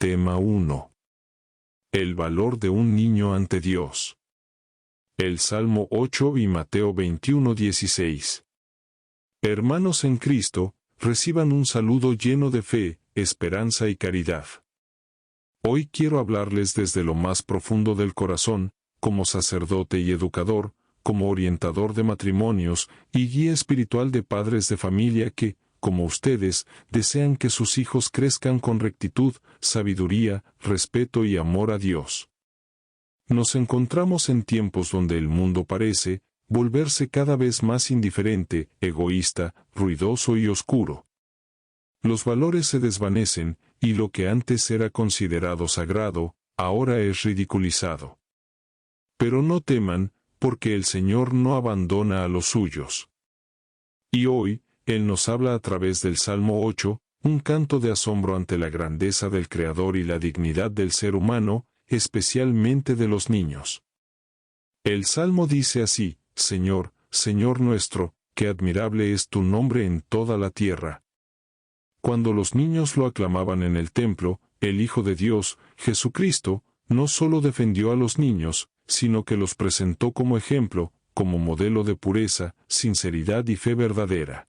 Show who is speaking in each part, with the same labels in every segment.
Speaker 1: Tema 1. El valor de un niño ante Dios. El Salmo 8 y Mateo 21:16. Hermanos en Cristo, reciban un saludo lleno de fe, esperanza y caridad. Hoy quiero hablarles desde lo más profundo del corazón, como sacerdote y educador, como orientador de matrimonios y guía espiritual de padres de familia que, como ustedes, desean que sus hijos crezcan con rectitud, sabiduría, respeto y amor a Dios. Nos encontramos en tiempos donde el mundo parece volverse cada vez más indiferente, egoísta, ruidoso y oscuro. Los valores se desvanecen, y lo que antes era considerado sagrado, ahora es ridiculizado. Pero no teman, porque el Señor no abandona a los suyos. Y hoy, Él nos habla a través del Salmo 8, un canto de asombro ante la grandeza del Creador y la dignidad del ser humano, especialmente de los niños. El Salmo dice así: Señor, Señor nuestro, qué admirable es tu nombre en toda la tierra. Cuando los niños lo aclamaban en el templo, el Hijo de Dios, Jesucristo, no solo defendió a los niños, sino que los presentó como ejemplo, como modelo de pureza, sinceridad y fe verdadera.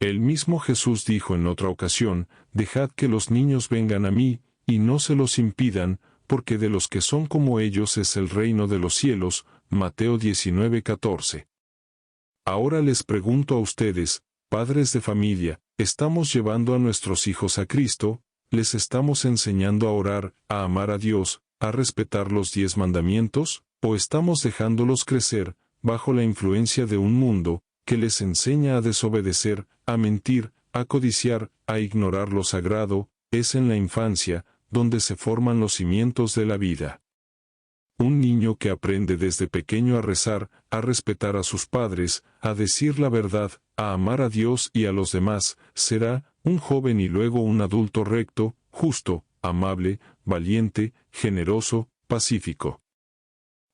Speaker 1: El mismo Jesús dijo en otra ocasión: Dejad que los niños vengan a mí, y no se los impidan, porque de los que son como ellos es el reino de los cielos. Mateo 19:14. Ahora les pregunto a ustedes, padres de familia, ¿estamos llevando a nuestros hijos a Cristo? ¿Les estamos enseñando a orar, a amar a Dios, a respetar los 10 mandamientos? ¿O estamos dejándolos crecer, bajo la influencia de un mundo que les enseña a desobedecer, a mentir, a codiciar, a ignorar lo sagrado? Es en la infancia donde se forman los cimientos de la vida. Un niño que aprende desde pequeño a rezar, a respetar a sus padres, a decir la verdad, a amar a Dios y a los demás, será un joven y luego un adulto recto, justo, amable, valiente, generoso, pacífico.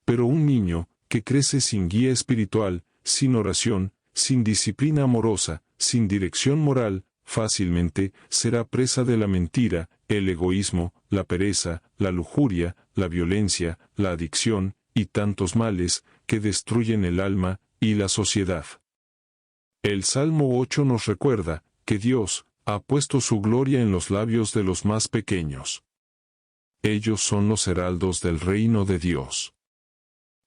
Speaker 1: Pero un niño que crece sin guía espiritual, sin oración, sin disciplina amorosa, sin dirección moral, fácilmente será presa de la mentira, el egoísmo, la pereza, la lujuria, la violencia, la adicción, y tantos males que destruyen el alma y la sociedad. El Salmo 8 nos recuerda que Dios ha puesto su gloria en los labios de los más pequeños. Ellos son los heraldos del reino de Dios.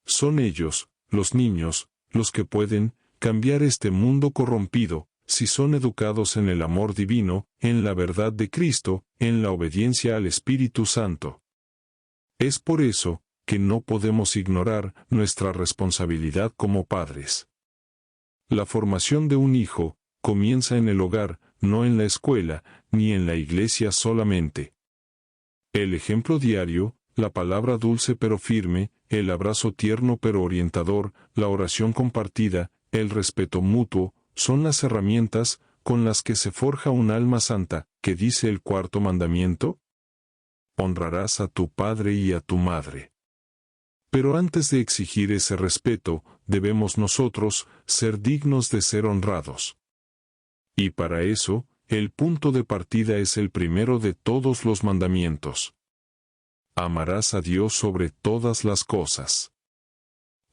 Speaker 1: Son ellos, los niños, los que pueden cambiar este mundo corrompido, si son educados en el amor divino, en la verdad de Cristo, en la obediencia al Espíritu Santo. Es por eso que no podemos ignorar nuestra responsabilidad como padres. La formación de un hijo comienza en el hogar, no en la escuela, ni en la iglesia solamente. El ejemplo diario, la palabra dulce pero firme, el abrazo tierno pero orientador, la oración compartida, el respeto mutuo, son las herramientas con las que se forja un alma santa. ¿Qué dice el cuarto mandamiento? Honrarás a tu padre y a tu madre. Pero antes de exigir ese respeto, debemos nosotros ser dignos de ser honrados. Y para eso, el punto de partida es el primero de todos los mandamientos. Amarás a Dios sobre todas las cosas.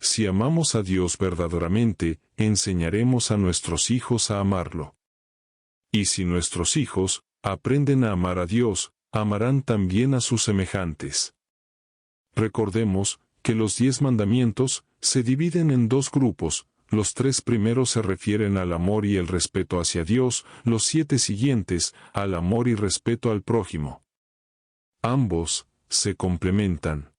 Speaker 1: Si amamos a Dios verdaderamente, enseñaremos a nuestros hijos a amarlo. Y si nuestros hijos aprenden a amar a Dios, amarán también a sus semejantes. Recordemos que los 10 mandamientos se dividen en 2 grupos. Los 3 primeros se refieren al amor y el respeto hacia Dios, los 7 siguientes, al amor y respeto al prójimo. Ambos se complementan.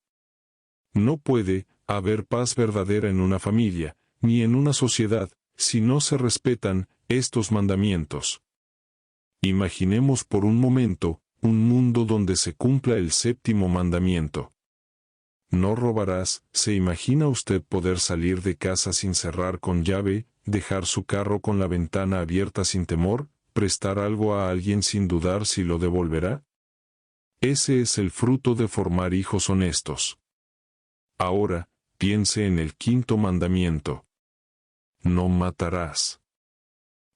Speaker 1: No puede haber paz verdadera en una familia, ni en una sociedad, si no se respetan estos mandamientos. Imaginemos por un momento un mundo donde se cumpla el 7º mandamiento. No robarás. ¿Se imagina usted poder salir de casa sin cerrar con llave, dejar su carro con la ventana abierta sin temor, prestar algo a alguien sin dudar si lo devolverá? Ese es el fruto de formar hijos honestos. Ahora, piense en el 5º mandamiento. No matarás.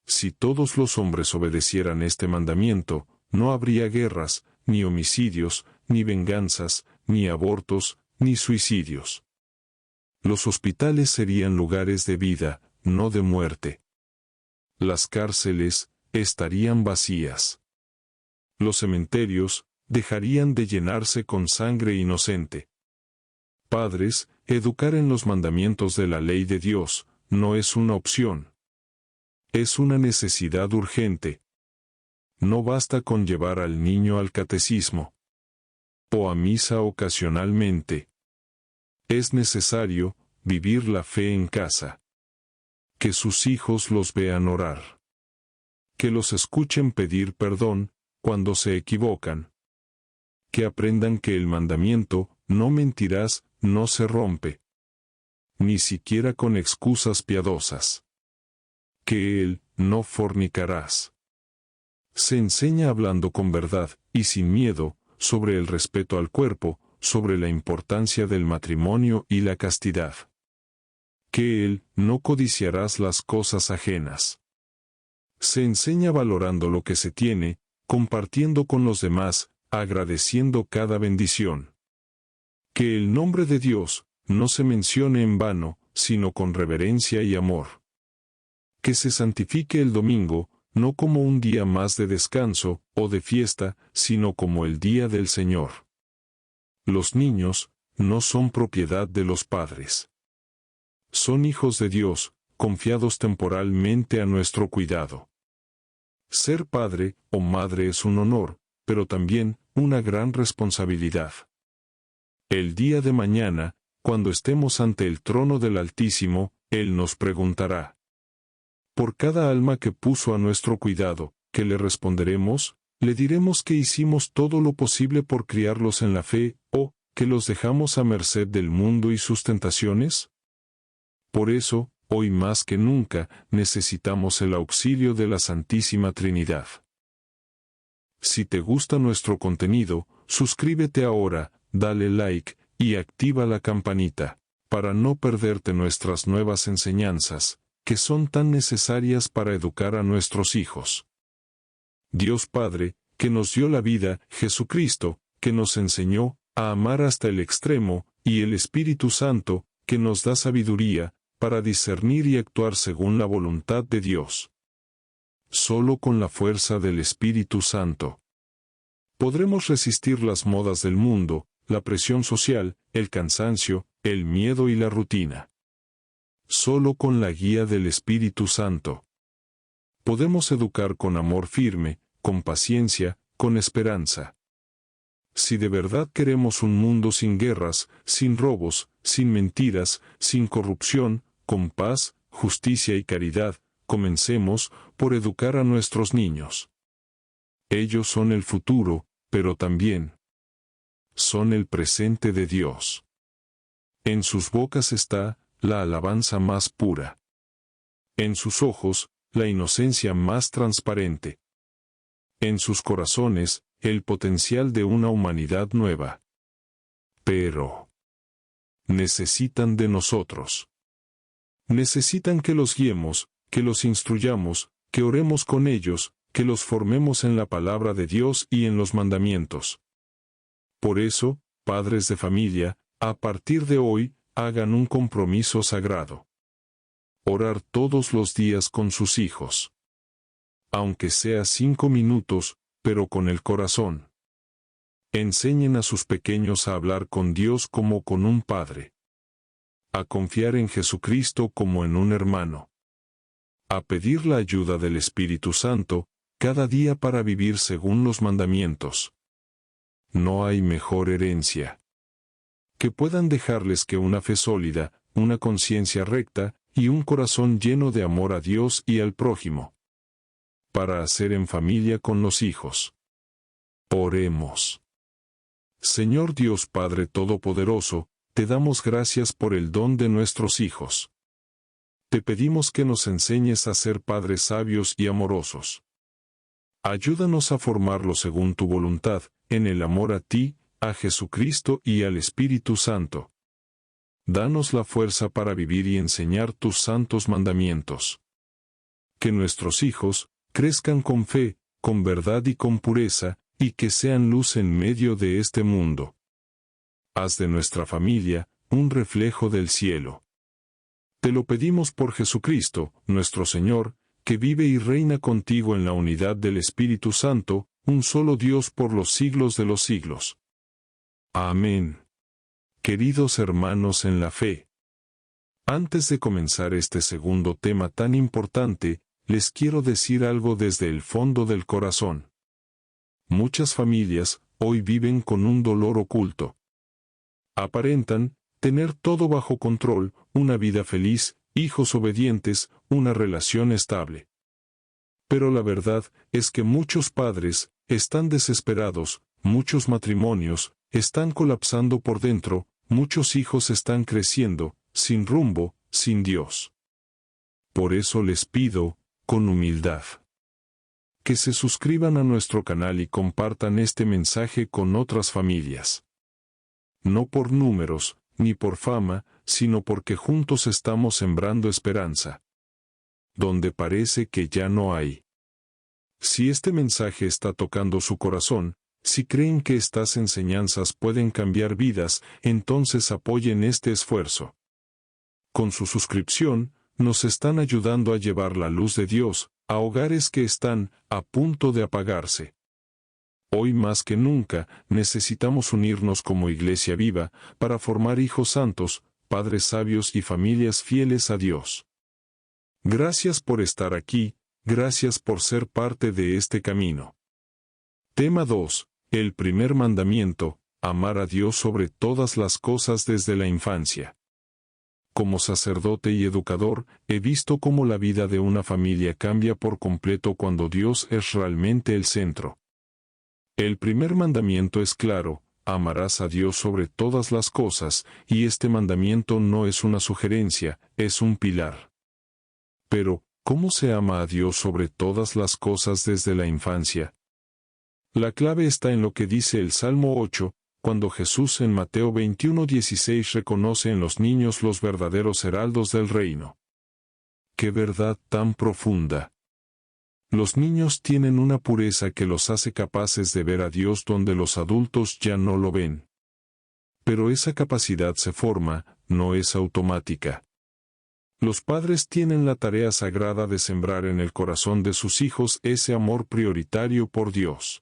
Speaker 1: Si todos los hombres obedecieran este mandamiento, no habría guerras, ni homicidios, ni venganzas, ni abortos, ni suicidios. Los hospitales serían lugares de vida, no de muerte. Las cárceles estarían vacías. Los cementerios dejarían de llenarse con sangre inocente. Padres, educar en los mandamientos de la ley de Dios no es una opción. Es una necesidad urgente. No basta con llevar al niño al catecismo o a misa ocasionalmente. Es necesario vivir la fe en casa. Que sus hijos los vean orar. Que los escuchen pedir perdón cuando se equivocan. Que aprendan que el mandamiento, no mentirás, no se rompe. Ni siquiera con excusas piadosas. Que el, no fornicarás. Se enseña hablando con verdad, y sin miedo, sobre el respeto al cuerpo, sobre la importancia del matrimonio y la castidad. Que el, no codiciarás las cosas ajenas. Se enseña valorando lo que se tiene, compartiendo con los demás, agradeciendo cada bendición. Que el nombre de Dios no se mencione en vano, sino con reverencia y amor. Que se santifique el domingo, no como un día más de descanso o de fiesta, sino como el día del Señor. Los niños no son propiedad de los padres. Son hijos de Dios, confiados temporalmente a nuestro cuidado. Ser padre o madre es un honor, pero también una gran responsabilidad. El día de mañana, cuando estemos ante el trono del Altísimo, Él nos preguntará. Por cada alma que puso a nuestro cuidado, ¿qué le responderemos? ¿Le diremos que hicimos todo lo posible por criarlos en la fe, o que los dejamos a merced del mundo y sus tentaciones? Por eso, hoy más que nunca, necesitamos el auxilio de la Santísima Trinidad. Si te gusta nuestro contenido, suscríbete ahora, dale like, y activa la campanita, para no perderte nuestras nuevas enseñanzas, que son tan necesarias para educar a nuestros hijos. Dios Padre, que nos dio la vida, Jesucristo, que nos enseñó a amar hasta el extremo, y el Espíritu Santo, que nos da sabiduría, para discernir y actuar según la voluntad de Dios. Solo con la fuerza del Espíritu Santo podremos resistir las modas del mundo, la presión social, el cansancio, el miedo y la rutina. Solo con la guía del Espíritu Santo podemos educar con amor firme, con paciencia, con esperanza. Si de verdad queremos un mundo sin guerras, sin robos, sin mentiras, sin corrupción, con paz, justicia y caridad, comencemos por educar a nuestros niños. Ellos son el futuro, pero también son el presente de Dios. En sus bocas está la alabanza más pura. En sus ojos, la inocencia más transparente. En sus corazones, el potencial de una humanidad nueva. Pero necesitan de nosotros. Necesitan que los guiemos, que los instruyamos, que oremos con ellos, que los formemos en la palabra de Dios y en los mandamientos. Por eso, padres de familia, a partir de hoy, hagan un compromiso sagrado. Orar todos los días con sus hijos. Aunque sea 5 minutos, pero con el corazón. Enseñen a sus pequeños a hablar con Dios como con un padre. A confiar en Jesucristo como en un hermano. A pedir la ayuda del Espíritu Santo, cada día para vivir según los mandamientos. No hay mejor herencia que puedan dejarles que una fe sólida, una conciencia recta, y un corazón lleno de amor a Dios y al prójimo. Para hacer en familia con los hijos. Oremos. Señor Dios Padre Todopoderoso, te damos gracias por el don de nuestros hijos. Te pedimos que nos enseñes a ser padres sabios y amorosos. Ayúdanos a formarlos según tu voluntad, en el amor a ti, a Jesucristo y al Espíritu Santo. Danos la fuerza para vivir y enseñar tus santos mandamientos. Que nuestros hijos crezcan con fe, con verdad y con pureza, y que sean luz en medio de este mundo. Haz de nuestra familia un reflejo del cielo. Te lo pedimos por Jesucristo, nuestro Señor, que vive y reina contigo en la unidad del Espíritu Santo, un solo Dios por los siglos de los siglos. Amén. Queridos hermanos en la fe, antes de comenzar este segundo tema tan importante, les quiero decir algo desde el fondo del corazón. Muchas familias hoy viven con un dolor oculto. Aparentan tener todo bajo control, una vida feliz, hijos obedientes, una relación estable. Pero la verdad es que muchos padres están desesperados, muchos matrimonios están colapsando por dentro, muchos hijos están creciendo, sin rumbo, sin Dios. Por eso les pido, con humildad, que se suscriban a nuestro canal y compartan este mensaje con otras familias. No por números, ni por fama, sino porque juntos estamos sembrando esperanza. Donde parece que ya no hay. Si este mensaje está tocando su corazón, si creen que estas enseñanzas pueden cambiar vidas, entonces apoyen este esfuerzo. Con su suscripción, nos están ayudando a llevar la luz de Dios a hogares que están a punto de apagarse. Hoy más que nunca, necesitamos unirnos como iglesia viva para formar hijos santos, padres sabios y familias fieles a Dios. Gracias por estar aquí, gracias por ser parte de este camino. Tema 2. El primer mandamiento, amar a Dios sobre todas las cosas desde la infancia. Como sacerdote y educador, he visto cómo la vida de una familia cambia por completo cuando Dios es realmente el centro. El primer mandamiento es claro, amarás a Dios sobre todas las cosas, y este mandamiento no es una sugerencia, es un pilar. Pero, ¿cómo se ama a Dios sobre todas las cosas desde la infancia? La clave está en lo que dice el Salmo 8, cuando Jesús en Mateo 21:16 reconoce en los niños los verdaderos heraldos del reino. ¡Qué verdad tan profunda! Los niños tienen una pureza que los hace capaces de ver a Dios donde los adultos ya no lo ven. Pero esa capacidad se forma, no es automática. Los padres tienen la tarea sagrada de sembrar en el corazón de sus hijos ese amor prioritario por Dios.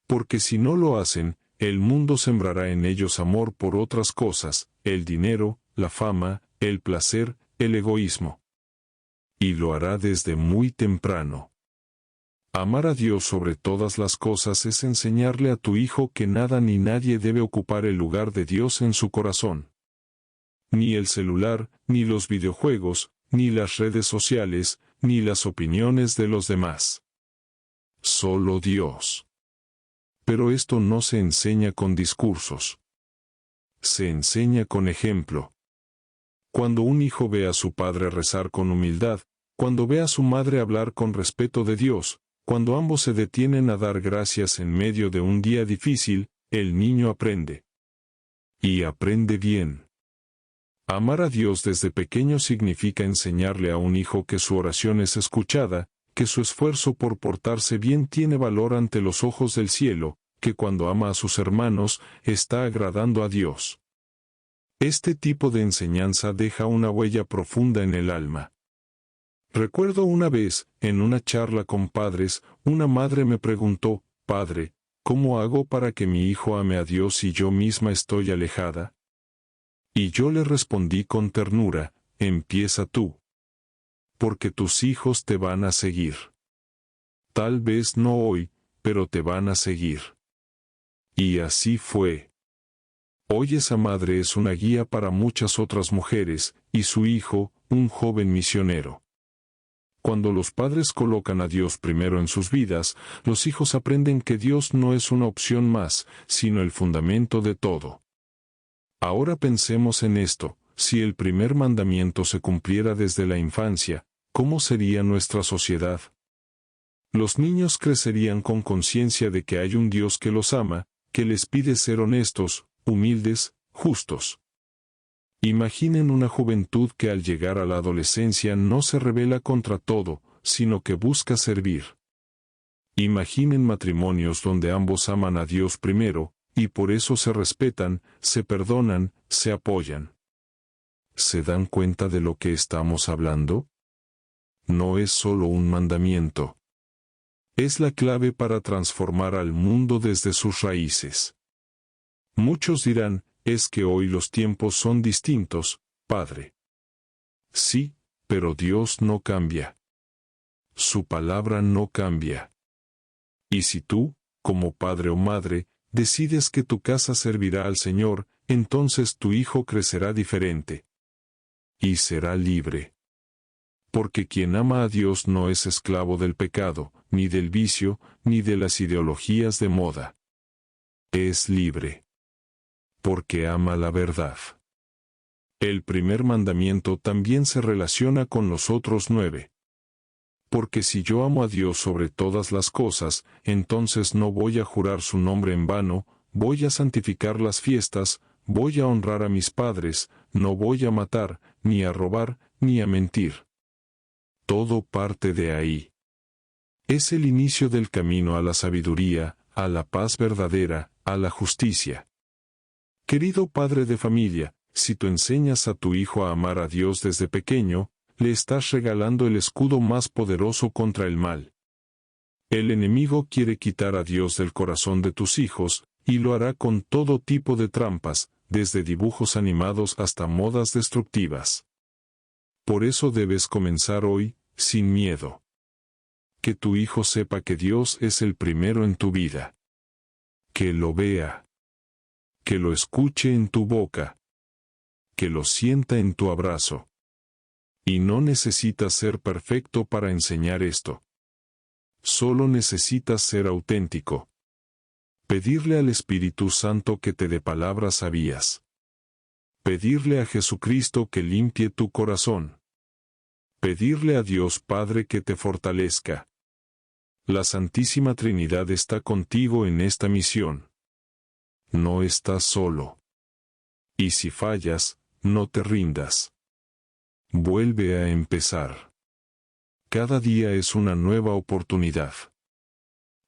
Speaker 1: Porque si no lo hacen, el mundo sembrará en ellos amor por otras cosas, el dinero, la fama, el placer, el egoísmo. Y lo hará desde muy temprano. Amar a Dios sobre todas las cosas es enseñarle a tu hijo que nada ni nadie debe ocupar el lugar de Dios en su corazón. Ni el celular, ni los videojuegos, ni las redes sociales, ni las opiniones de los demás. Solo Dios. Pero esto no se enseña con discursos. Se enseña con ejemplo. Cuando un hijo ve a su padre rezar con humildad, cuando ve a su madre hablar con respeto de Dios, cuando ambos se detienen a dar gracias en medio de un día difícil, el niño aprende. Y aprende bien. Amar a Dios desde pequeño significa enseñarle a un hijo que su oración es escuchada, que su esfuerzo por portarse bien tiene valor ante los ojos del cielo, que cuando ama a sus hermanos, está agradando a Dios. Este tipo de enseñanza deja una huella profunda en el alma. Recuerdo una vez, en una charla con padres, una madre me preguntó, «Padre, ¿cómo hago para que mi hijo ame a Dios si yo misma estoy alejada?» Y yo le respondí con ternura, «Empieza tú. Porque tus hijos te van a seguir. Tal vez no hoy, pero te van a seguir». Y así fue. Hoy esa madre es una guía para muchas otras mujeres, y su hijo, un joven misionero. Cuando los padres colocan a Dios primero en sus vidas, los hijos aprenden que Dios no es una opción más, sino el fundamento de todo. Ahora pensemos en esto, si el primer mandamiento se cumpliera desde la infancia, ¿cómo sería nuestra sociedad? Los niños crecerían con conciencia de que hay un Dios que los ama, que les pide ser honestos, humildes, justos. Imaginen una juventud que al llegar a la adolescencia no se rebela contra todo, sino que busca servir. Imaginen matrimonios donde ambos aman a Dios primero, y por eso se respetan, se perdonan, se apoyan. ¿Se dan cuenta de lo que estamos hablando? No es solo un mandamiento. Es la clave para transformar al mundo desde sus raíces. Muchos dirán, es que hoy los tiempos son distintos, Padre. Sí, pero Dios no cambia. Su palabra no cambia. Y si tú, como padre o madre, decides que tu casa servirá al Señor, entonces tu hijo crecerá diferente. Y será libre. Porque quien ama a Dios no es esclavo del pecado, ni del vicio, ni de las ideologías de moda. Es libre. Porque ama la verdad. El primer mandamiento también se relaciona con los otros 9. Porque si yo amo a Dios sobre todas las cosas, entonces no voy a jurar su nombre en vano, voy a santificar las fiestas, voy a honrar a mis padres, no voy a matar, ni a robar, ni a mentir. Todo parte de ahí. Es el inicio del camino a la sabiduría, a la paz verdadera, a la justicia. Querido padre de familia, si tú enseñas a tu hijo a amar a Dios desde pequeño, le estás regalando el escudo más poderoso contra el mal. El enemigo quiere quitar a Dios del corazón de tus hijos, y lo hará con todo tipo de trampas, desde dibujos animados hasta modas destructivas. Por eso debes comenzar hoy, sin miedo. Que tu hijo sepa que Dios es el primero en tu vida. Que lo vea. Que lo escuche en tu boca. Que lo sienta en tu abrazo. Y no necesitas ser perfecto para enseñar esto. Solo necesitas ser auténtico. Pedirle al Espíritu Santo que te dé palabras sabias. Pedirle a Jesucristo que limpie tu corazón. Pedirle a Dios Padre que te fortalezca. La Santísima Trinidad está contigo en esta misión. No estás solo. Y si fallas, no te rindas. Vuelve a empezar. Cada día es una nueva oportunidad.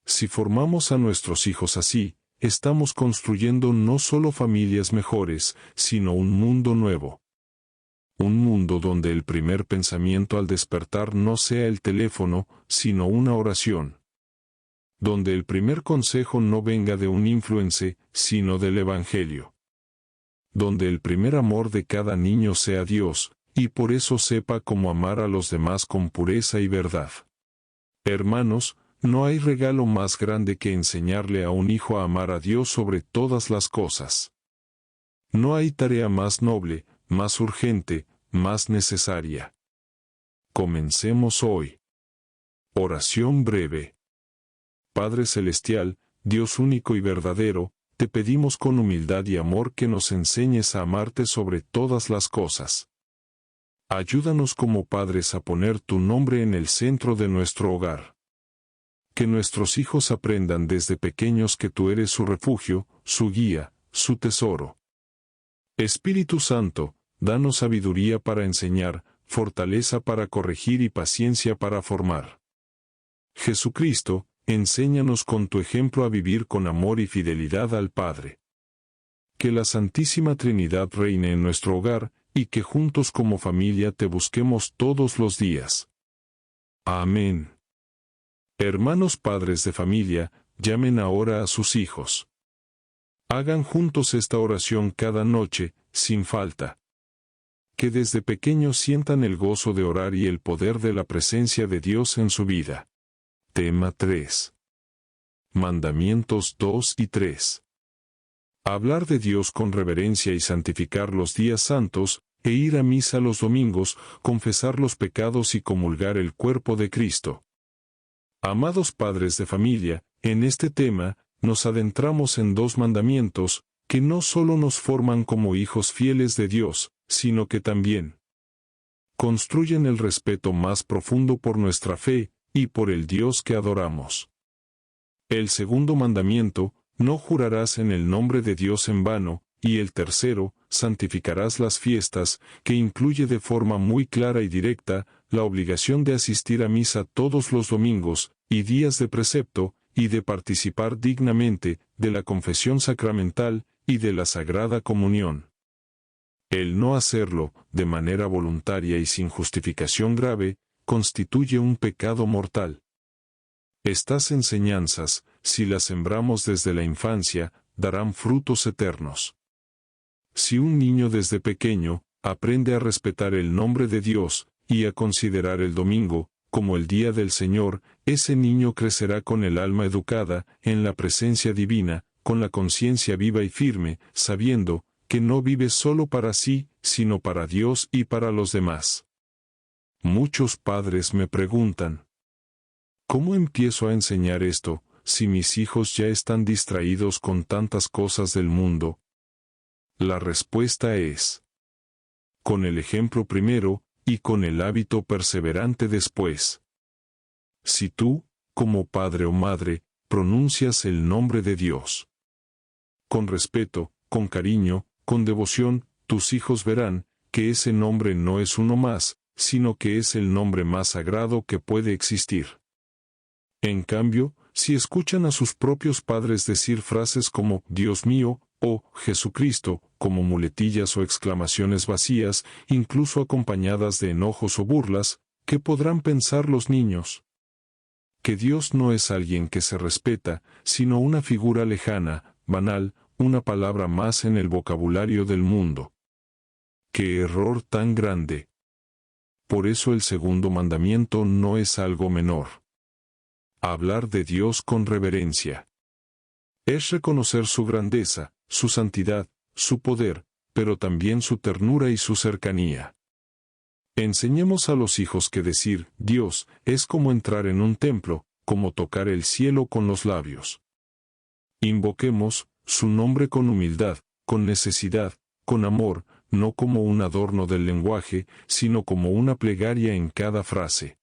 Speaker 1: Si formamos a nuestros hijos así, estamos construyendo no solo familias mejores, sino un mundo nuevo. Un mundo donde el primer pensamiento al despertar no sea el teléfono, sino una oración. Donde el primer consejo no venga de un influencer, sino del Evangelio. Donde el primer amor de cada niño sea Dios, y por eso sepa cómo amar a los demás con pureza y verdad. Hermanos, no hay regalo más grande que enseñarle a un hijo a amar a Dios sobre todas las cosas. No hay tarea más noble, más urgente, más necesaria. Comencemos hoy. Oración breve. Padre Celestial, Dios único y verdadero, te pedimos con humildad y amor que nos enseñes a amarte sobre todas las cosas. Ayúdanos como padres a poner tu nombre en el centro de nuestro hogar. Que nuestros hijos aprendan desde pequeños que tú eres su refugio, su guía, su tesoro. Espíritu Santo, danos sabiduría para enseñar, fortaleza para corregir y paciencia para formar. Jesucristo, enséñanos con tu ejemplo a vivir con amor y fidelidad al Padre. Que la Santísima Trinidad reine en nuestro hogar, y que juntos como familia te busquemos todos los días. Amén. Hermanos padres de familia, llamen ahora a sus hijos. Hagan juntos esta oración cada noche, sin falta. Que desde pequeños sientan el gozo de orar y el poder de la presencia de Dios en su vida. Tema 3. Mandamientos 2 y 3. Hablar de Dios con reverencia y santificar los días santos, e ir a misa los domingos, confesar los pecados y comulgar el cuerpo de Cristo. Amados padres de familia, en este tema, nos adentramos en 2 mandamientos, que no solo nos forman como hijos fieles de Dios, sino que también construyen el respeto más profundo por nuestra fe, y por el Dios que adoramos. El segundo mandamiento, no jurarás en el nombre de Dios en vano, y el tercero, santificarás las fiestas, que incluye de forma muy clara y directa, la obligación de asistir a misa todos los domingos y días de precepto, y de participar dignamente de la confesión sacramental y de la Sagrada Comunión. El no hacerlo, de manera voluntaria y sin justificación grave, constituye un pecado mortal. Estas enseñanzas, si las sembramos desde la infancia, darán frutos eternos. Si un niño desde pequeño aprende a respetar el nombre de Dios y a considerar el domingo como el día del Señor, ese niño crecerá con el alma educada en la presencia divina, con la conciencia viva y firme, sabiendo que no vive solo para sí, sino para Dios y para los demás. Muchos padres me preguntan, ¿cómo empiezo a enseñar esto, si mis hijos ya están distraídos con tantas cosas del mundo? La respuesta es: con el ejemplo primero, y con el hábito perseverante después. Si tú, como padre o madre, pronuncias el nombre de Dios con respeto, con cariño, con devoción, tus hijos verán que ese nombre no es uno más, sino que es el nombre más sagrado que puede existir. En cambio, si escuchan a sus propios padres decir frases como Dios mío o Jesucristo, como muletillas o exclamaciones vacías, incluso acompañadas de enojos o burlas, ¿qué podrán pensar los niños? Que Dios no es alguien que se respeta, sino una figura lejana, banal, una palabra más en el vocabulario del mundo. ¡Qué error tan grande! Por eso el segundo mandamiento no es algo menor. Hablar de Dios con reverencia. Es reconocer su grandeza, su santidad, su poder, pero también su ternura y su cercanía. Enseñemos a los hijos que decir Dios es como entrar en un templo, como tocar el cielo con los labios. Invoquemos su nombre con humildad, con necesidad, con amor, no como un adorno del lenguaje, sino como una plegaria en cada frase.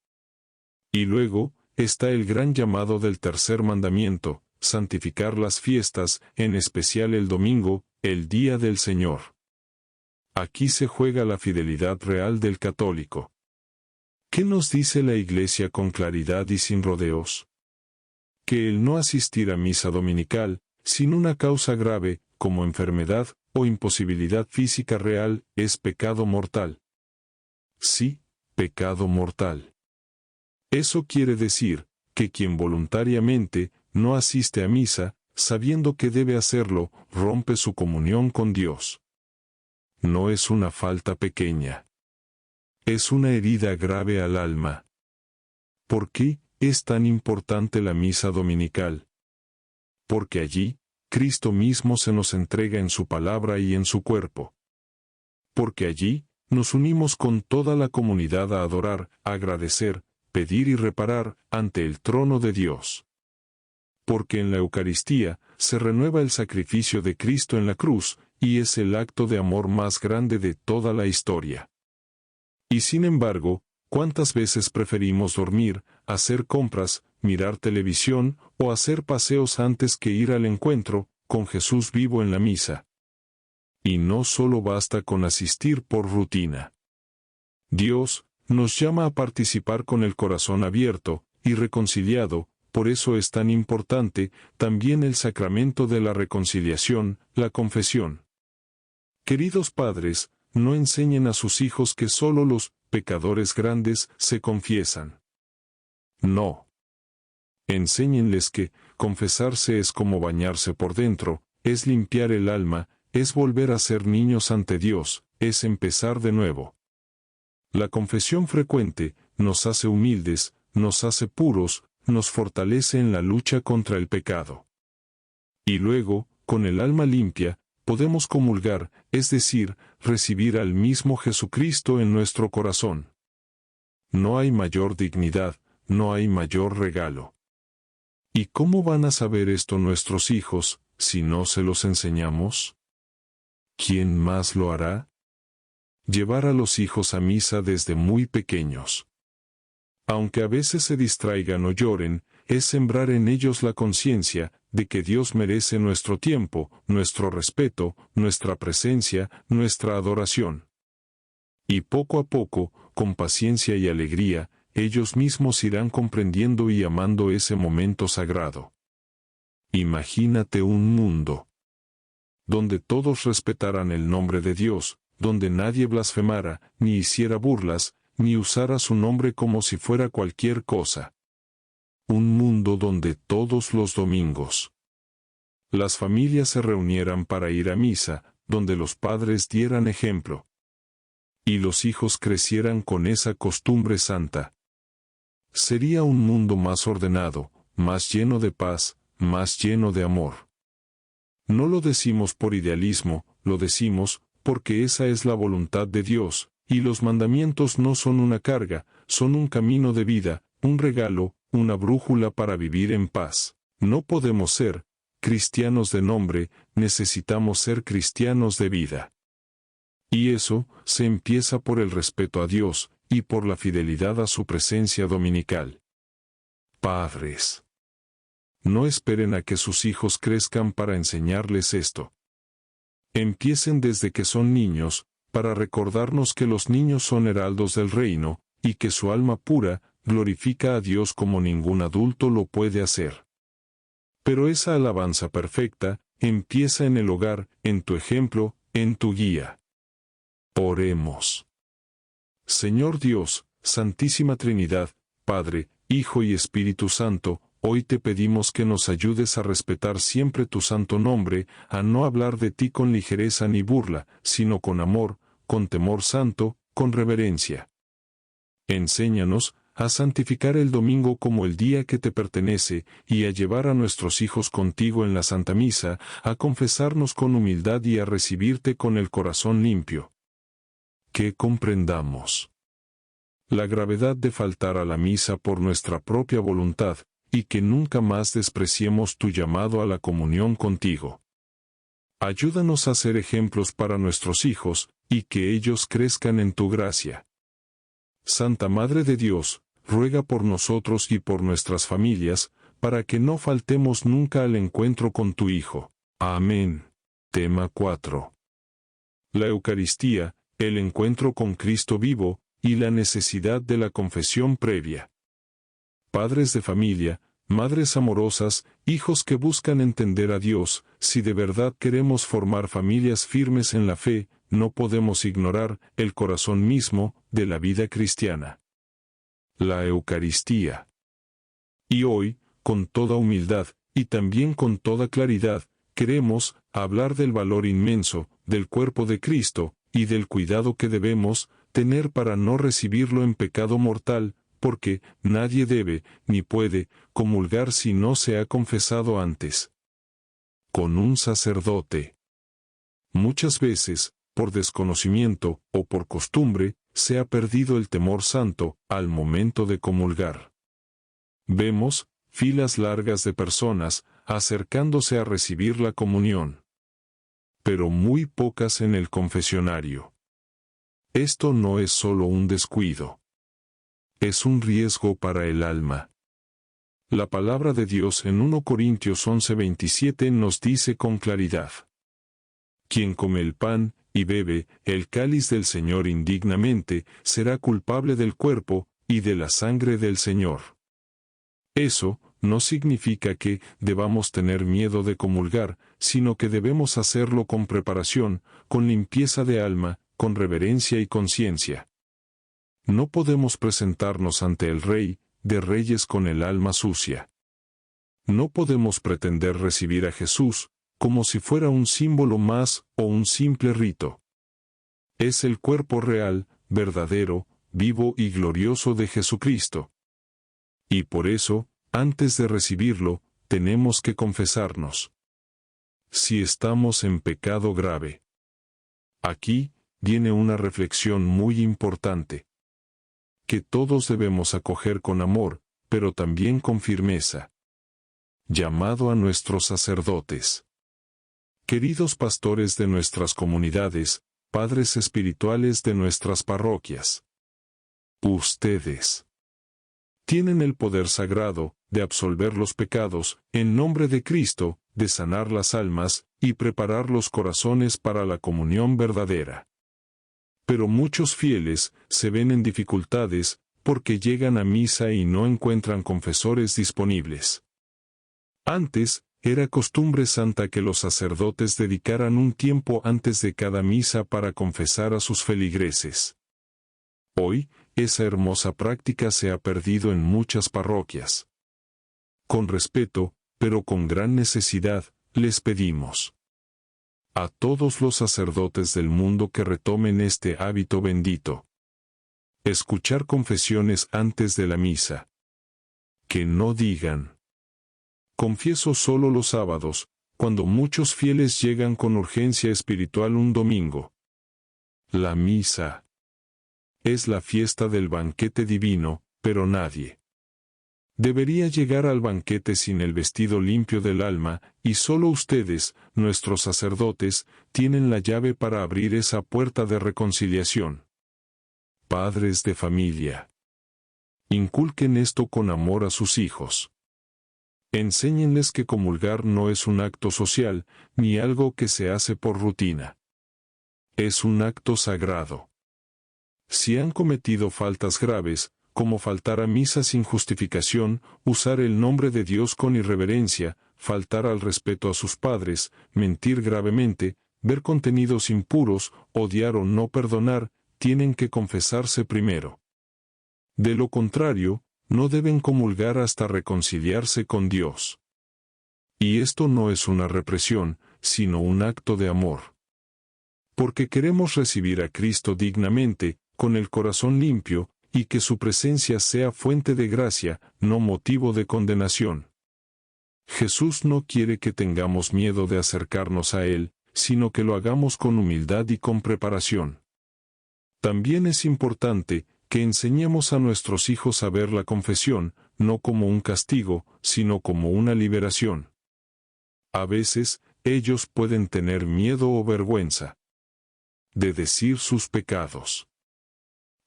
Speaker 1: Y luego está el gran llamado del tercer mandamiento: santificar las fiestas, en especial el domingo, el día del Señor. Aquí se juega la fidelidad real del católico. ¿Qué nos dice la Iglesia con claridad y sin rodeos? Que el no asistir a misa dominical, sin una causa grave, como enfermedad o imposibilidad física real, es pecado mortal. Sí, pecado mortal. Eso quiere decir que quien voluntariamente no asiste a misa, sabiendo que debe hacerlo, rompe su comunión con Dios. No es una falta pequeña. Es una herida grave al alma. ¿Por qué es tan importante la misa dominical? Porque allí, Cristo mismo se nos entrega en su palabra y en su cuerpo. Porque allí, nos unimos con toda la comunidad a adorar, a agradecer, pedir y reparar ante el trono de Dios. Porque en la Eucaristía se renueva el sacrificio de Cristo en la cruz, y es el acto de amor más grande de toda la historia. Y sin embargo, ¿cuántas veces preferimos dormir, hacer compras, mirar televisión o hacer paseos antes que ir al encuentro con Jesús vivo en la misa? Y no solo basta con asistir por rutina. Dios nos llama a participar con el corazón abierto y reconciliado. Por eso es tan importante también el sacramento de la reconciliación, la confesión. Queridos padres, no enseñen a sus hijos que solo los pecadores grandes se confiesan. No. Enséñenles que confesarse es como bañarse por dentro, es limpiar el alma, es volver a ser niños ante Dios, es empezar de nuevo. La confesión frecuente nos hace humildes, nos hace puros, nos fortalece en la lucha contra el pecado. Y luego, con el alma limpia, podemos comulgar, es decir, recibir al mismo Jesucristo en nuestro corazón. No hay mayor dignidad, no hay mayor regalo. ¿Y cómo van a saber esto nuestros hijos, si no se los enseñamos? ¿Quién más lo hará? Llevar a los hijos a misa desde muy pequeños. Aunque a veces se distraigan o lloren, es sembrar en ellos la conciencia de que Dios merece nuestro tiempo, nuestro respeto, nuestra presencia, nuestra adoración. Y poco a poco, con paciencia y alegría, ellos mismos irán comprendiendo y amando ese momento sagrado. Imagínate un mundo donde todos respetaran el nombre de Dios, donde nadie blasfemara, ni hiciera burlas, ni usara su nombre como si fuera cualquier cosa. Un mundo donde todos los domingos las familias se reunieran para ir a misa, donde los padres dieran ejemplo y los hijos crecieran con esa costumbre santa. Sería un mundo más ordenado, más lleno de paz, más lleno de amor. No lo decimos por idealismo, lo decimos porque esa es la voluntad de Dios, y los mandamientos no son una carga, son un camino de vida, un regalo, una brújula para vivir en paz. No podemos ser cristianos de nombre, necesitamos ser cristianos de vida. Y eso se empieza por el respeto a Dios, y por la fidelidad a su presencia dominical. Padres, no esperen a que sus hijos crezcan para enseñarles esto. Empiecen desde que son niños, para recordarnos que los niños son heraldos del reino, y que su alma pura glorifica a Dios como ningún adulto lo puede hacer. Pero esa alabanza perfecta empieza en el hogar, en tu ejemplo, en tu guía. Oremos. Señor Dios, Santísima Trinidad, Padre, Hijo y Espíritu Santo, hoy te pedimos que nos ayudes a respetar siempre tu santo nombre, a no hablar de ti con ligereza ni burla, sino con amor, con temor santo, con reverencia. Enséñanos a santificar el domingo como el día que te pertenece, y a llevar a nuestros hijos contigo en la Santa Misa, a confesarnos con humildad y a recibirte con el corazón limpio. Que comprendamos la gravedad de faltar a la misa por nuestra propia voluntad, y que nunca más despreciemos tu llamado a la comunión contigo. Ayúdanos a ser ejemplos para nuestros hijos, y que ellos crezcan en tu gracia. Santa Madre de Dios, ruega por nosotros y por nuestras familias, para que no faltemos nunca al encuentro con tu Hijo. Amén. Tema 4. La Eucaristía, el encuentro con Cristo vivo, y la necesidad de la confesión previa. Padres de familia, madres amorosas, hijos que buscan entender a Dios, si de verdad queremos formar familias firmes en la fe, no podemos ignorar el corazón mismo de la vida cristiana. La Eucaristía. Y hoy, con toda humildad, y también con toda claridad, queremos hablar del valor inmenso del cuerpo de Cristo, y del cuidado que debemos tener para no recibirlo en pecado mortal, porque nadie debe, ni puede, comulgar si no se ha confesado antes con un sacerdote. Muchas veces, por desconocimiento, o por costumbre, se ha perdido el temor santo, al momento de comulgar. Vemos filas largas de personas, acercándose a recibir la comunión, pero muy pocas en el confesionario. Esto no es solo un descuido. Es un riesgo para el alma. La palabra de Dios en 1 Corintios 11:27 nos dice con claridad: quien come el pan y bebe el cáliz del Señor indignamente, será culpable del cuerpo y de la sangre del Señor. Eso no significa que debamos tener miedo de comulgar, sino que debemos hacerlo con preparación, con limpieza de alma, con reverencia y conciencia. No podemos presentarnos ante el Rey de Reyes con el alma sucia. No podemos pretender recibir a Jesús como si fuera un símbolo más o un simple rito. Es el cuerpo real, verdadero, vivo y glorioso de Jesucristo. Y por eso, antes de recibirlo, tenemos que confesarnos. Si estamos en pecado grave. Aquí viene una reflexión muy importante, que todos debemos acoger con amor, pero también con firmeza. Llamado a nuestros sacerdotes. Queridos pastores de nuestras comunidades, padres espirituales de nuestras parroquias. Ustedes tienen el poder sagrado de absolver los pecados, en nombre de Cristo, de sanar las almas, y preparar los corazones para la comunión verdadera. Pero muchos fieles se ven en dificultades porque llegan a misa y no encuentran confesores disponibles. Antes, era costumbre santa que los sacerdotes dedicaran un tiempo antes de cada misa para confesar a sus feligreses. Hoy, esa hermosa práctica se ha perdido en muchas parroquias. Con respeto, pero con gran necesidad, les pedimos a todos los sacerdotes del mundo que retomen este hábito bendito. Escuchar confesiones antes de la misa. Que no digan: confieso solo los sábados, cuando muchos fieles llegan con urgencia espiritual un domingo. La misa es la fiesta del banquete divino, pero nadie debería llegar al banquete sin el vestido limpio del alma, y solo ustedes, nuestros sacerdotes, tienen la llave para abrir esa puerta de reconciliación. Padres de familia, inculquen esto con amor a sus hijos. Enséñenles que comulgar no es un acto social, ni algo que se hace por rutina. Es un acto sagrado. Si han cometido faltas graves, como faltar a misa sin justificación, usar el nombre de Dios con irreverencia, faltar al respeto a sus padres, mentir gravemente, ver contenidos impuros, odiar o no perdonar, tienen que confesarse primero. De lo contrario, no deben comulgar hasta reconciliarse con Dios. Y esto no es una represión, sino un acto de amor. Porque queremos recibir a Cristo dignamente, con el corazón limpio, y que su presencia sea fuente de gracia, no motivo de condenación. Jesús no quiere que tengamos miedo de acercarnos a Él, sino que lo hagamos con humildad y con preparación. También es importante que enseñemos a nuestros hijos a ver la confesión, no como un castigo, sino como una liberación. A veces, ellos pueden tener miedo o vergüenza de decir sus pecados.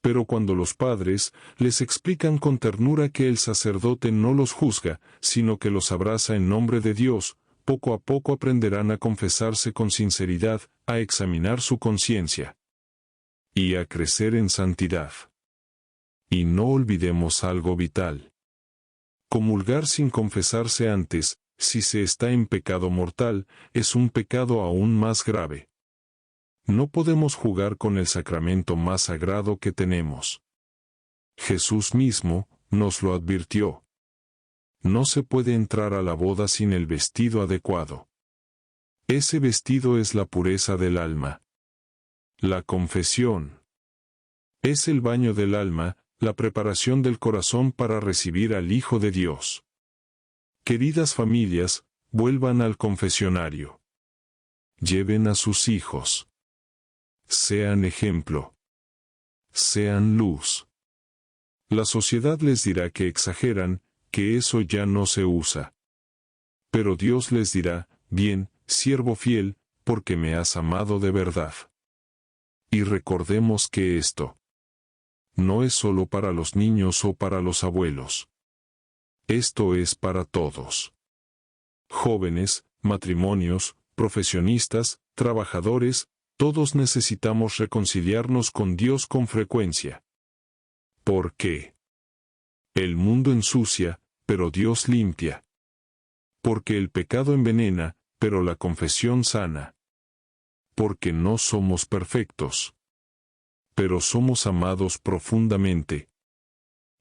Speaker 1: Pero cuando los padres les explican con ternura que el sacerdote no los juzga, sino que los abraza en nombre de Dios, poco a poco aprenderán a confesarse con sinceridad, a examinar su conciencia y a crecer en santidad. Y no olvidemos algo vital. Comulgar sin confesarse antes, si se está en pecado mortal, es un pecado aún más grave. No podemos jugar con el sacramento más sagrado que tenemos. Jesús mismo nos lo advirtió. No se puede entrar a la boda sin el vestido adecuado. Ese vestido es la pureza del alma. La confesión es el baño del alma, la preparación del corazón para recibir al Hijo de Dios. Queridas familias, vuelvan al confesionario. Lleven a sus hijos. Sean ejemplo. Sean luz. La sociedad les dirá que exageran, que eso ya no se usa. Pero Dios les dirá: bien, siervo fiel, porque me has amado de verdad. Y recordemos que esto no es solo para los niños o para los abuelos. Esto es para todos. Jóvenes, matrimonios, profesionistas, trabajadores, todos necesitamos reconciliarnos con Dios con frecuencia. ¿Por qué? El mundo ensucia, pero Dios limpia. Porque el pecado envenena, pero la confesión sana. Porque no somos perfectos, pero somos amados profundamente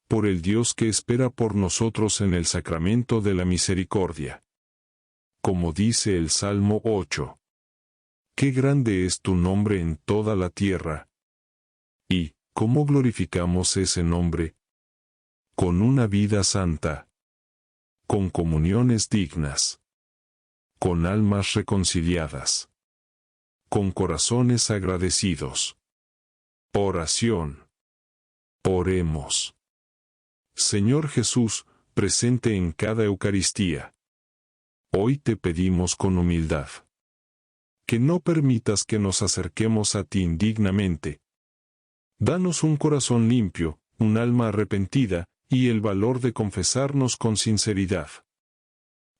Speaker 1: por el Dios que espera por nosotros en el sacramento de la misericordia. Como dice el Salmo 8. Qué grande es tu nombre en toda la tierra. Y, ¿cómo glorificamos ese nombre? Con una vida santa. Con comuniones dignas. Con almas reconciliadas. Con corazones agradecidos. Oración. Oremos. Señor Jesús, presente en cada Eucaristía. Hoy te pedimos con humildad que no permitas que nos acerquemos a ti indignamente. Danos un corazón limpio, un alma arrepentida, y el valor de confesarnos con sinceridad.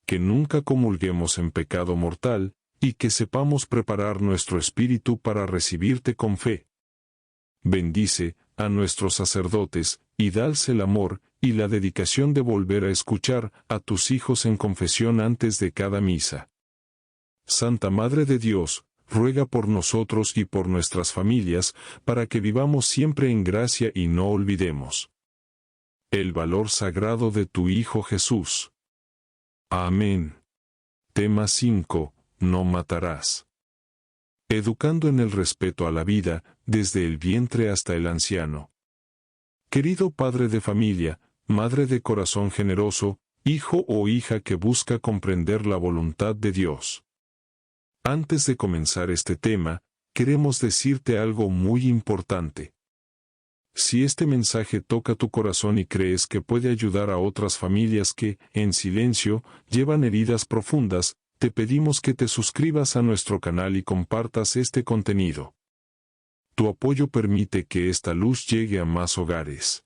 Speaker 1: Que nunca comulguemos en pecado mortal, y que sepamos preparar nuestro espíritu para recibirte con fe. Bendice a nuestros sacerdotes, y dales el amor y la dedicación de volver a escuchar a tus hijos en confesión antes de cada misa. Santa Madre de Dios, ruega por nosotros y por nuestras familias, para que vivamos siempre en gracia y no olvidemos el valor sagrado de tu Hijo Jesús. Amén. Tema 5. No matarás. Educando en el respeto a la vida, desde el vientre hasta el anciano. Querido padre de familia, madre de corazón generoso, hijo o hija que busca comprender la voluntad de Dios. Antes de comenzar este tema, queremos decirte algo muy importante. Si este mensaje toca tu corazón y crees que puede ayudar a otras familias que, en silencio, llevan heridas profundas, te pedimos que te suscribas a nuestro canal y compartas este contenido. Tu apoyo permite que esta luz llegue a más hogares.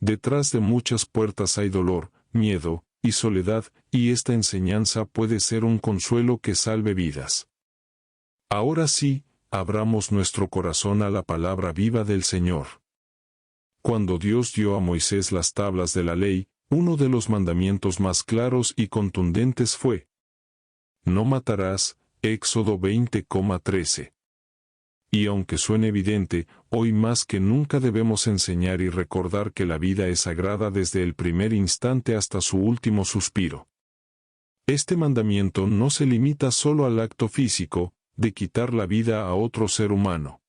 Speaker 1: Detrás de muchas puertas hay dolor, miedo y soledad, y esta enseñanza puede ser un consuelo que salve vidas. Ahora sí, abramos nuestro corazón a la palabra viva del Señor. Cuando Dios dio a Moisés las tablas de la ley, uno de los mandamientos más claros y contundentes fue: no matarás, Éxodo 20,13. Y aunque suene evidente, hoy más que nunca debemos enseñar y recordar que la vida es sagrada desde el primer instante hasta su último suspiro. Este mandamiento no se limita solo al acto físico, de quitar la vida a otro ser humano.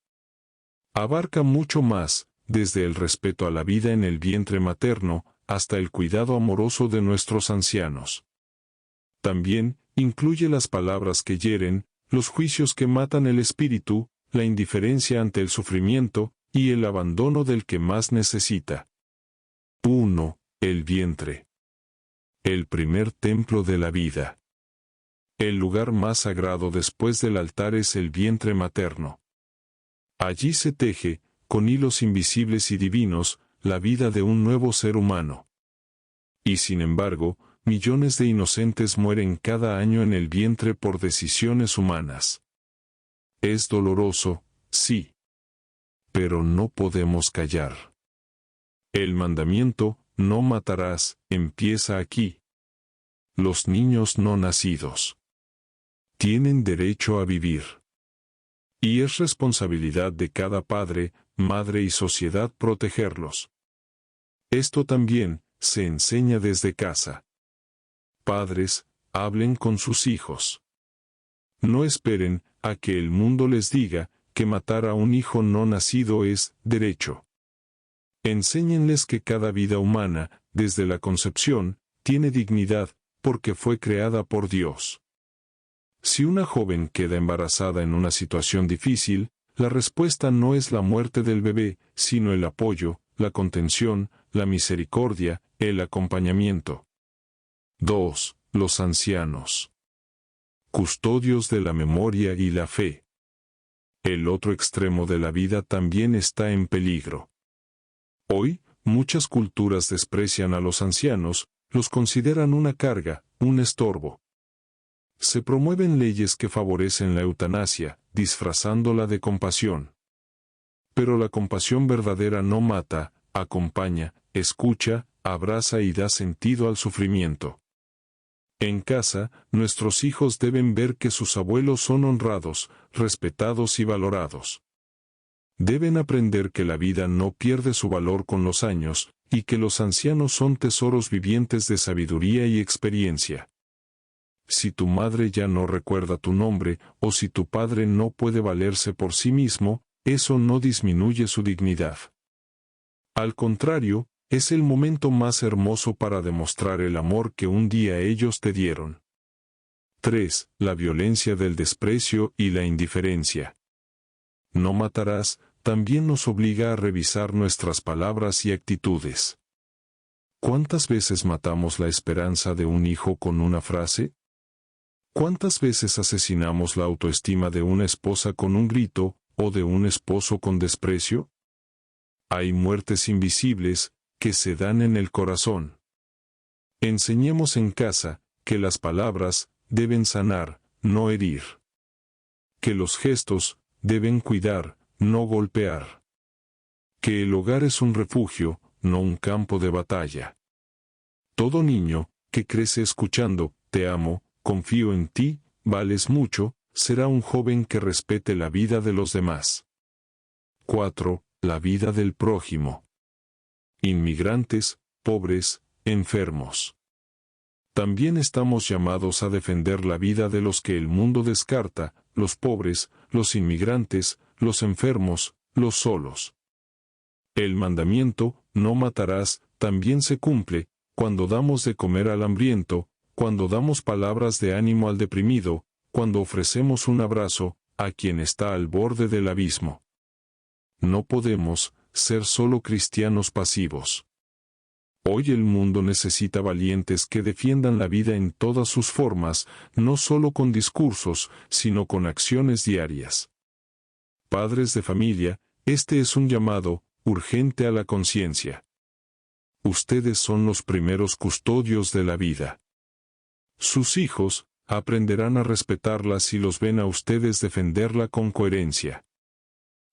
Speaker 1: Abarca mucho más, desde el respeto a la vida en el vientre materno, hasta el cuidado amoroso de nuestros ancianos. También, incluye las palabras que hieren, los juicios que matan el espíritu, la indiferencia ante el sufrimiento, y el abandono del que más necesita. 1. El vientre. El primer templo de la vida. El lugar más sagrado después del altar es el vientre materno. Allí se teje, con hilos invisibles y divinos, la vida de un nuevo ser humano. Y sin embargo, millones de inocentes mueren cada año en el vientre por decisiones humanas. Es doloroso, sí. Pero no podemos callar. El mandamiento, no matarás, empieza aquí. Los niños no nacidos tienen derecho a vivir. Y es responsabilidad de cada padre, madre y sociedad protegerlos. Esto también se enseña desde casa. Padres, hablen con sus hijos. No esperen a que el mundo les diga que matar a un hijo no nacido es derecho. Enséñenles que cada vida humana, desde la concepción, tiene dignidad, porque fue creada por Dios. Si una joven queda embarazada en una situación difícil, la respuesta no es la muerte del bebé, sino el apoyo, la contención, la misericordia, el acompañamiento. 2. Los ancianos. Custodios de la memoria y la fe. El otro extremo de la vida también está en peligro. Hoy, muchas culturas desprecian a los ancianos, los consideran una carga, un estorbo. Se promueven leyes que favorecen la eutanasia, disfrazándola de compasión. Pero la compasión verdadera no mata, acompaña, escucha, abraza y da sentido al sufrimiento. En casa, nuestros hijos deben ver que sus abuelos son honrados, respetados y valorados. Deben aprender que la vida no pierde su valor con los años, y que los ancianos son tesoros vivientes de sabiduría y experiencia. Si tu madre ya no recuerda tu nombre, o si tu padre no puede valerse por sí mismo, eso no disminuye su dignidad. Al contrario, es el momento más hermoso para demostrar el amor que un día ellos te dieron. 3. La violencia del desprecio y la indiferencia. No matarás, también nos obliga a revisar nuestras palabras y actitudes. ¿Cuántas veces matamos la esperanza de un hijo con una frase? ¿Cuántas veces asesinamos la autoestima de una esposa con un grito, o de un esposo con desprecio? Hay muertes invisibles, que se dan en el corazón. Enseñemos en casa, que las palabras deben sanar, no herir. Que los gestos deben cuidar, no golpear. que el hogar es un refugio, no un campo de batalla. Todo niño, que crece escuchando, te amo, confío en ti, vales mucho, será un joven que respete la vida de los demás. 4. La vida del prójimo. Inmigrantes, pobres, enfermos. También estamos llamados a defender la vida de los que el mundo descarta, los pobres, los inmigrantes, los enfermos, los solos. El mandamiento, no matarás, también se cumple, cuando damos de comer al hambriento, cuando damos palabras de ánimo al deprimido, cuando ofrecemos un abrazo a quien está al borde del abismo. No podemos ser solo cristianos pasivos. Hoy el mundo necesita valientes que defiendan la vida en todas sus formas, no solo con discursos, sino con acciones diarias. Padres de familia, este es un llamado urgente a la conciencia. Ustedes son los primeros custodios de la vida. Sus hijos aprenderán a respetarla si los ven a ustedes defenderla con coherencia.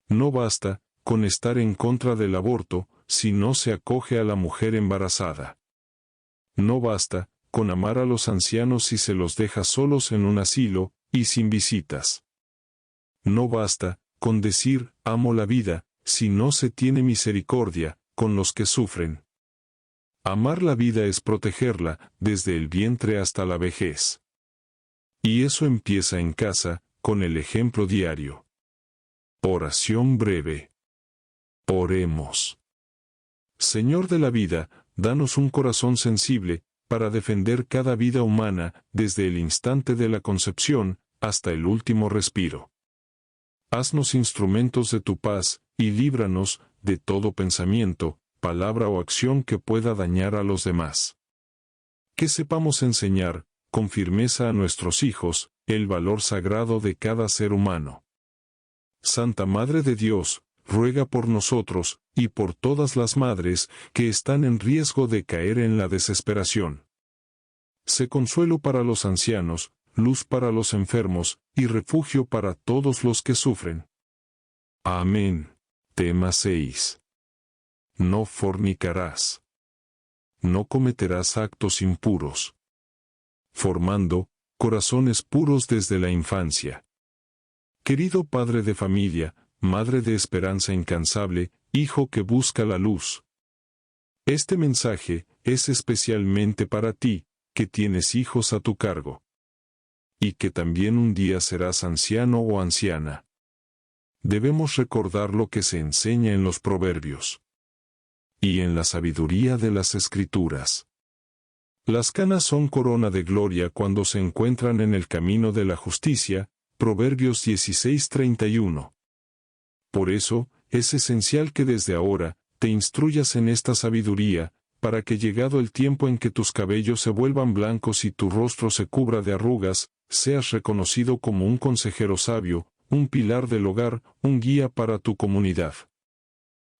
Speaker 1: No basta con estar en contra del aborto si no se acoge a la mujer embarazada. No basta con amar a los ancianos si se los deja solos en un asilo y sin visitas. No basta con decir amo la vida si no se tiene misericordia con los que sufren. Amar la vida es protegerla desde el vientre hasta la vejez. Y eso empieza en casa, con el ejemplo diario. Oración breve. Oremos. Señor de la vida, danos un corazón sensible, para defender cada vida humana, desde el instante de la concepción, hasta el último respiro. Haznos instrumentos de tu paz, y líbranos de todo pensamiento, palabra o acción que pueda dañar a los demás. Que sepamos enseñar, con firmeza a nuestros hijos, el valor sagrado de cada ser humano. Santa Madre de Dios, ruega por nosotros, y por todas las madres, que están en riesgo de caer en la desesperación. Sé consuelo para los ancianos, luz para los enfermos, y refugio para todos los que sufren. Amén. Tema 6. No fornicarás. No cometerás actos impuros. Formando corazones puros desde la infancia. Querido padre de familia, madre de esperanza incansable, hijo que busca la luz. Este mensaje es especialmente para ti, que tienes hijos a tu cargo. Y que también un día serás anciano o anciana. Debemos recordar lo que se enseña en los proverbios. Y en la sabiduría de las Escrituras. Las canas son corona de gloria cuando se encuentran en el camino de la justicia, Proverbios 16:31. Por eso, es esencial que desde ahora, te instruyas en esta sabiduría, para que llegado el tiempo en que tus cabellos se vuelvan blancos y tu rostro se cubra de arrugas, seas reconocido como un consejero sabio, un pilar del hogar, un guía para tu comunidad.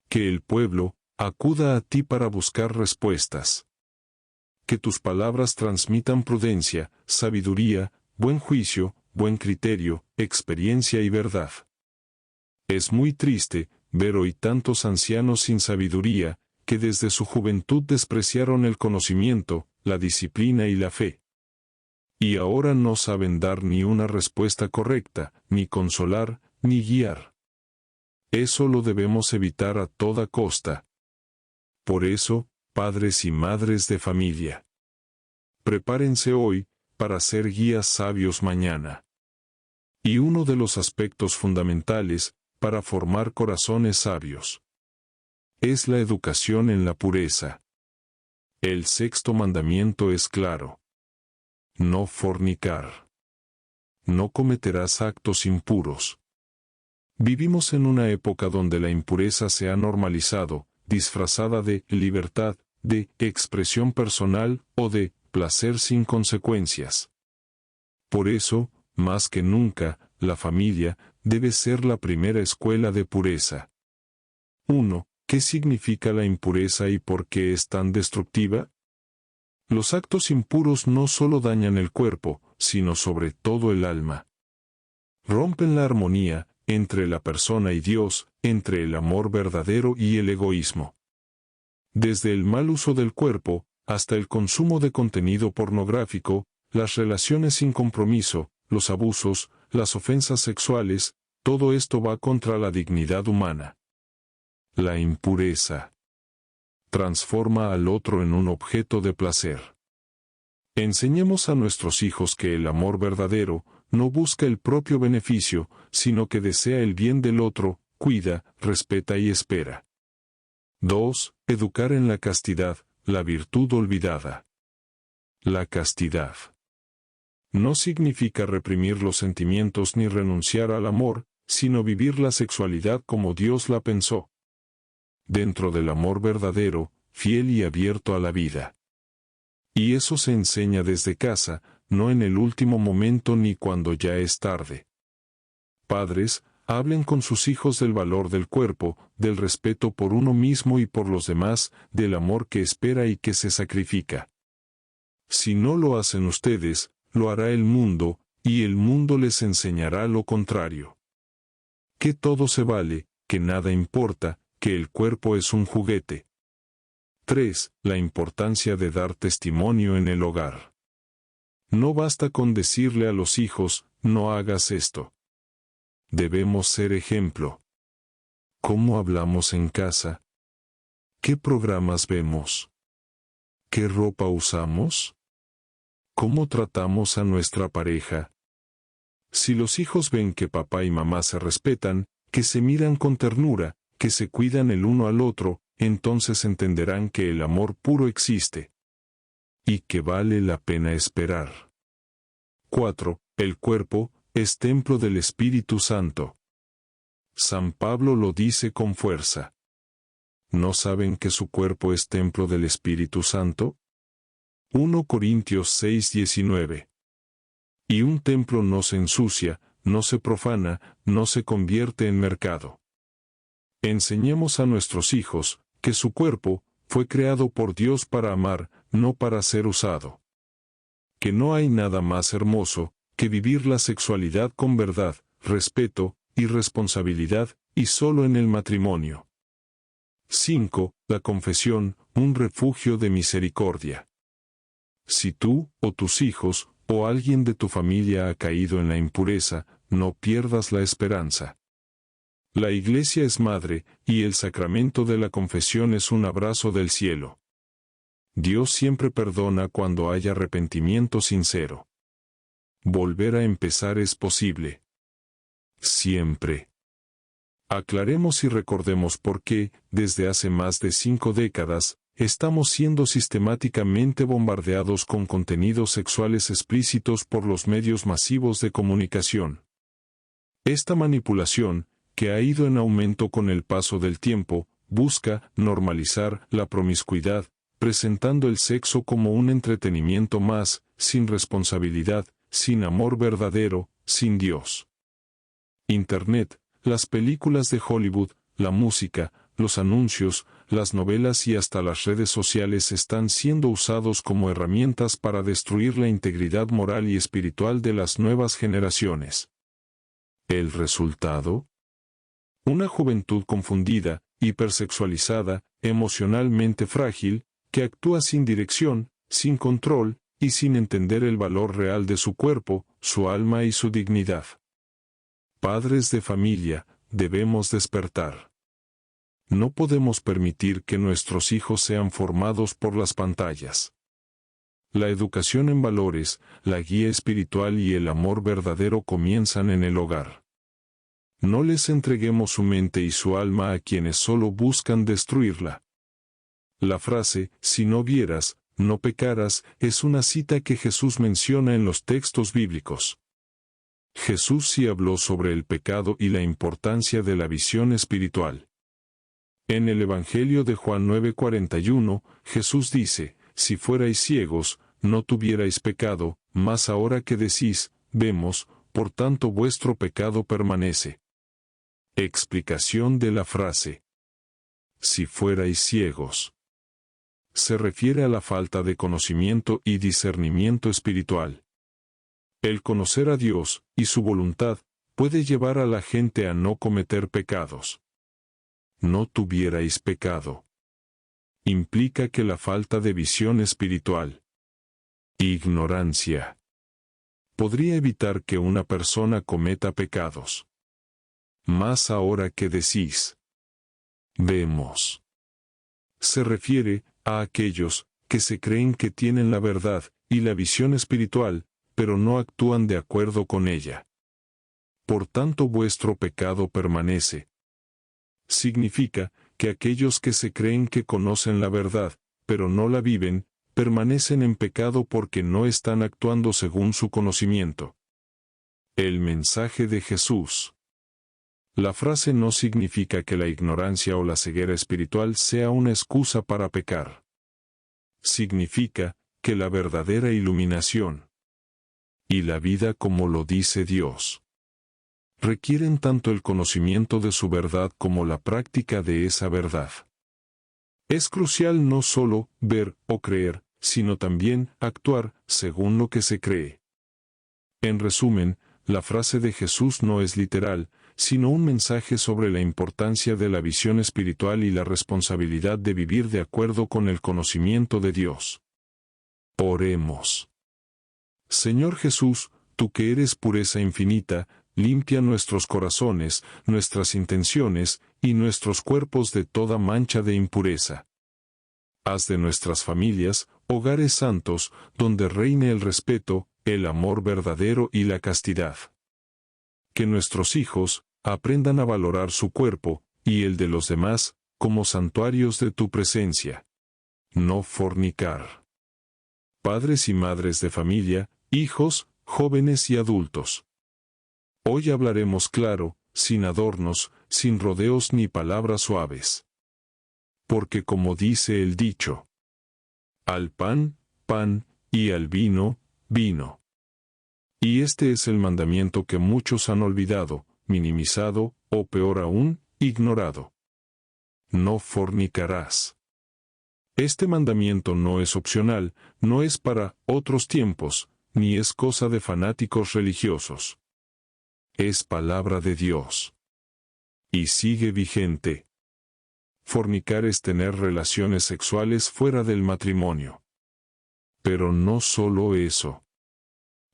Speaker 1: Que el pueblo acuda a ti para buscar respuestas. Que tus palabras transmitan prudencia, sabiduría, buen juicio, buen criterio, experiencia y verdad. Es muy triste ver hoy tantos ancianos sin sabiduría, que desde su juventud despreciaron el conocimiento, la disciplina y la fe. Y ahora no saben dar ni una respuesta correcta, ni consolar, ni guiar. Eso lo debemos evitar a toda costa. Por eso, padres y madres de familia, prepárense hoy, para ser guías sabios mañana. Y uno de los aspectos fundamentales, para formar corazones sabios, es la educación en la pureza. El sexto mandamiento es claro. No fornicar. No cometerás actos impuros. Vivimos en una época donde la impureza se ha normalizado, disfrazada de libertad, de expresión personal o de placer sin consecuencias. Por eso, más que nunca, la familia debe ser la primera escuela de pureza. 1. ¿Qué significa la impureza y por qué es tan destructiva? Los actos impuros no solo dañan el cuerpo, sino sobre todo el alma. Rompen la armonía, entre la persona y Dios, entre el amor verdadero y el egoísmo. Desde el mal uso del cuerpo, hasta el consumo de contenido pornográfico, las relaciones sin compromiso, los abusos, las ofensas sexuales, todo esto va contra la dignidad humana. La impureza transforma al otro en un objeto de placer. Enseñemos a nuestros hijos que el amor verdadero no busca el propio beneficio, sino que desea el bien del otro, cuida, respeta y espera. 2. Educar en la castidad, la virtud olvidada. La castidad no significa reprimir los sentimientos ni renunciar al amor, sino vivir la sexualidad como Dios la pensó. Dentro del amor verdadero, fiel y abierto a la vida. Y eso se enseña desde casa, no en el último momento ni cuando ya es tarde. Padres, hablen con sus hijos del valor del cuerpo, del respeto por uno mismo y por los demás, del amor que espera y que se sacrifica. Si no lo hacen ustedes, lo hará el mundo, y el mundo les enseñará lo contrario. Que todo se vale, que nada importa, que el cuerpo es un juguete. 3. La importancia de dar testimonio en el hogar. No basta con decirle a los hijos, no hagas esto. Debemos ser ejemplo. ¿Cómo hablamos en casa? ¿Qué programas vemos? ¿Qué ropa usamos? ¿Cómo tratamos a nuestra pareja? Si los hijos ven que papá y mamá se respetan, que se miran con ternura, que se cuidan el uno al otro, entonces entenderán que el amor puro existe. Y que vale la pena esperar. 4. El cuerpo es templo del Espíritu Santo. San Pablo lo dice con fuerza. ¿No saben que su cuerpo es templo del Espíritu Santo? 1 Corintios 6:19. Y un templo no se ensucia, no se profana, no se convierte en mercado. Enseñemos a nuestros hijos que su cuerpo fue creado por Dios para amar, no para ser usado. Que no hay nada más hermoso que vivir la sexualidad con verdad, respeto y responsabilidad, y solo en el matrimonio. 5. La confesión, un refugio de misericordia. Si tú, o tus hijos, o alguien de tu familia ha caído en la impureza, no pierdas la esperanza. La Iglesia es madre, y el sacramento de la confesión es un abrazo del cielo. Dios siempre perdona cuando hay arrepentimiento sincero. Volver a empezar es posible. Siempre. Aclaremos y recordemos por qué, desde hace más de 5 décadas, estamos siendo sistemáticamente bombardeados con contenidos sexuales explícitos por los medios masivos de comunicación. Esta manipulación, que ha ido en aumento con el paso del tiempo, busca normalizar la promiscuidad, presentando el sexo como un entretenimiento más, sin responsabilidad, sin amor verdadero, sin Dios. Internet, las películas de Hollywood, la música, los anuncios, las novelas y hasta las redes sociales están siendo usados como herramientas para destruir la integridad moral y espiritual de las nuevas generaciones. ¿El resultado? Una juventud confundida, hipersexualizada, emocionalmente frágil, que actúa sin dirección, sin control, y sin entender el valor real de su cuerpo, su alma y su dignidad. Padres de familia, debemos despertar. No podemos permitir que nuestros hijos sean formados por las pantallas. La educación en valores, la guía espiritual y el amor verdadero comienzan en el hogar. No les entreguemos su mente y su alma a quienes solo buscan destruirla. La frase, si no vieras, no pecaras, es una cita que Jesús menciona en los textos bíblicos. Jesús sí habló sobre el pecado y la importancia de la visión espiritual. En el Evangelio de Juan 9:41, Jesús dice, si fuerais ciegos, no tuvierais pecado, mas ahora que decís, vemos, por tanto vuestro pecado permanece. Explicación de la frase. Si fuerais ciegos. Se refiere a la falta de conocimiento y discernimiento espiritual. El conocer a Dios, y su voluntad, puede llevar a la gente a no cometer pecados. No tuvierais pecado. Implica que la falta de visión espiritual, ignorancia, podría evitar que una persona cometa pecados. Más ahora que decís, vemos. Se refiere a aquellos que se creen que tienen la verdad y la visión espiritual, pero no actúan de acuerdo con ella. Por tanto vuestro pecado permanece. Significa que aquellos que se creen que conocen la verdad, pero no la viven, permanecen en pecado porque no están actuando según su conocimiento. El mensaje de Jesús. La frase no significa que la ignorancia o la ceguera espiritual sea una excusa para pecar. Significa que la verdadera iluminación y la vida como lo dice Dios requieren tanto el conocimiento de su verdad como la práctica de esa verdad. Es crucial no solo ver o creer, sino también actuar según lo que se cree. En resumen, la frase de Jesús no es literal, sino un mensaje sobre la importancia de la visión espiritual y la responsabilidad de vivir de acuerdo con el conocimiento de Dios. Oremos. Señor Jesús, tú que eres pureza infinita, limpia nuestros corazones, nuestras intenciones y nuestros cuerpos de toda mancha de impureza. Haz de nuestras familias hogares santos, donde reine el respeto, el amor verdadero y la castidad. Que nuestros hijos aprendan a valorar su cuerpo y el de los demás como santuarios de tu presencia. No fornicar. Padres y madres de familia, hijos, jóvenes y adultos. Hoy hablaremos claro, sin adornos, sin rodeos ni palabras suaves. Porque como dice el dicho, al pan, pan, y al vino, vino. Y este es el mandamiento que muchos han olvidado, minimizado, o peor aún, ignorado. No fornicarás. Este mandamiento no es opcional, no es para otros tiempos, ni es cosa de fanáticos religiosos. Es palabra de Dios. Y sigue vigente. Fornicar es tener relaciones sexuales fuera del matrimonio. Pero no solo eso.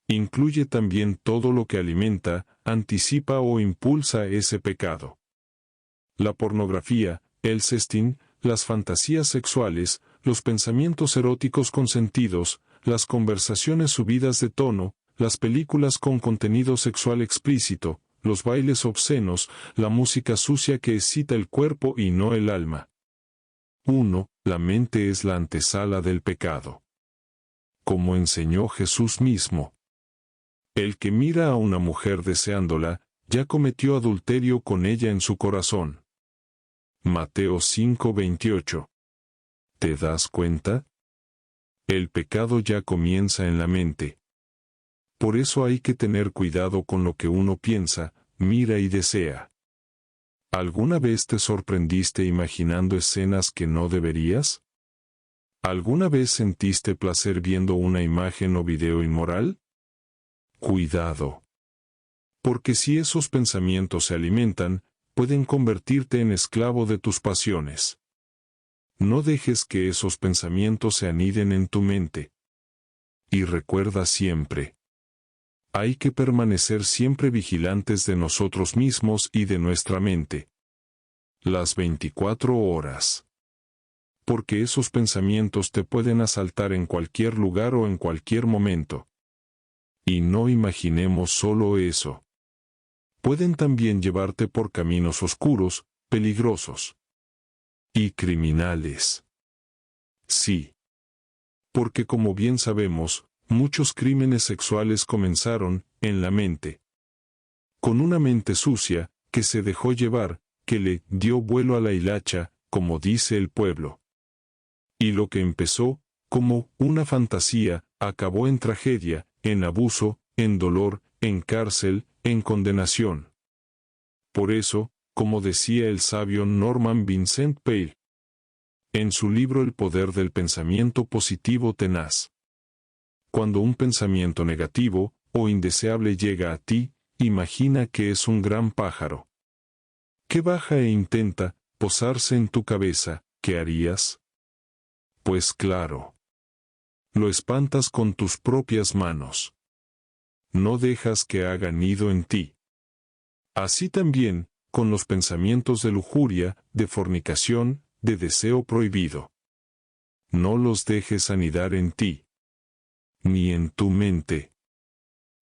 Speaker 1: Incluye también todo lo que alimenta, anticipa o impulsa ese pecado. La pornografía, el sexting, las fantasías sexuales, los pensamientos eróticos consentidos, las conversaciones subidas de tono, las películas con contenido sexual explícito, los bailes obscenos, la música sucia que excita el cuerpo y no el alma. 1. La mente es la antesala del pecado. Como enseñó Jesús mismo. El que mira a una mujer deseándola, ya cometió adulterio con ella en su corazón. Mateo 5:28. ¿Te das cuenta? El pecado ya comienza en la mente. Por eso hay que tener cuidado con lo que uno piensa, mira y desea. ¿Alguna vez te sorprendiste imaginando escenas que no deberías? ¿Alguna vez sentiste placer viendo una imagen o video inmoral? Cuidado. Porque si esos pensamientos se alimentan, pueden convertirte en esclavo de tus pasiones. No dejes que esos pensamientos se aniden en tu mente. Y recuerda siempre. Hay que permanecer siempre vigilantes de nosotros mismos y de nuestra mente. Las 24 horas. Porque esos pensamientos te pueden asaltar en cualquier lugar o en cualquier momento. Y no imaginemos solo eso. Pueden también llevarte por caminos oscuros, peligrosos. Y criminales. Sí. Porque como bien sabemos, muchos crímenes sexuales comenzaron en la mente. Con una mente sucia, que se dejó llevar, que le dio vuelo a la hilacha, como dice el pueblo. Y lo que empezó como una fantasía, acabó en tragedia, en abuso, en dolor, en cárcel, en condenación. Por eso, como decía el sabio Norman Vincent Peale, en su libro El poder del pensamiento positivo tenaz. Cuando un pensamiento negativo o indeseable llega a ti, imagina que es un gran pájaro que baja e intenta posarse en tu cabeza. ¿Qué harías? Pues claro, lo espantas con tus propias manos. No dejas que haga nido en ti. Así también, con los pensamientos de lujuria, de fornicación, de deseo prohibido. No los dejes anidar en ti, ni en tu mente.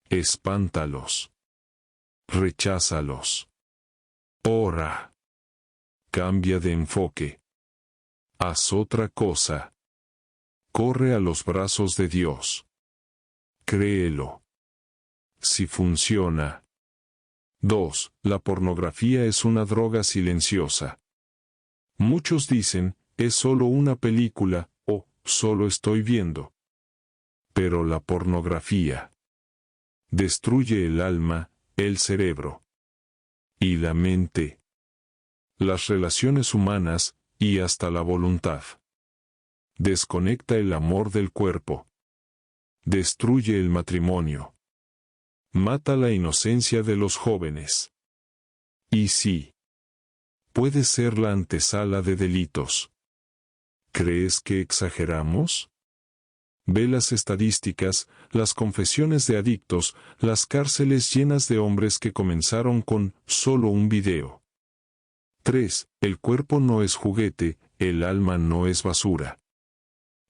Speaker 1: Espántalos. Recházalos. Ora. Cambia de enfoque. Haz otra cosa. Corre a los brazos de Dios. Créelo. Si funciona. 2. La pornografía es una droga silenciosa. Muchos dicen, es solo una película, o solo estoy viendo. Pero la pornografía destruye el alma, el cerebro y la mente, las relaciones humanas y hasta la voluntad. Desconecta el amor del cuerpo. Destruye el matrimonio. Mata la inocencia de los jóvenes. Y sí, puede ser la antesala de delitos. ¿Crees que exageramos? Ve las estadísticas, las confesiones de adictos, las cárceles llenas de hombres que comenzaron con solo un video. 3. El cuerpo no es juguete, el alma no es basura.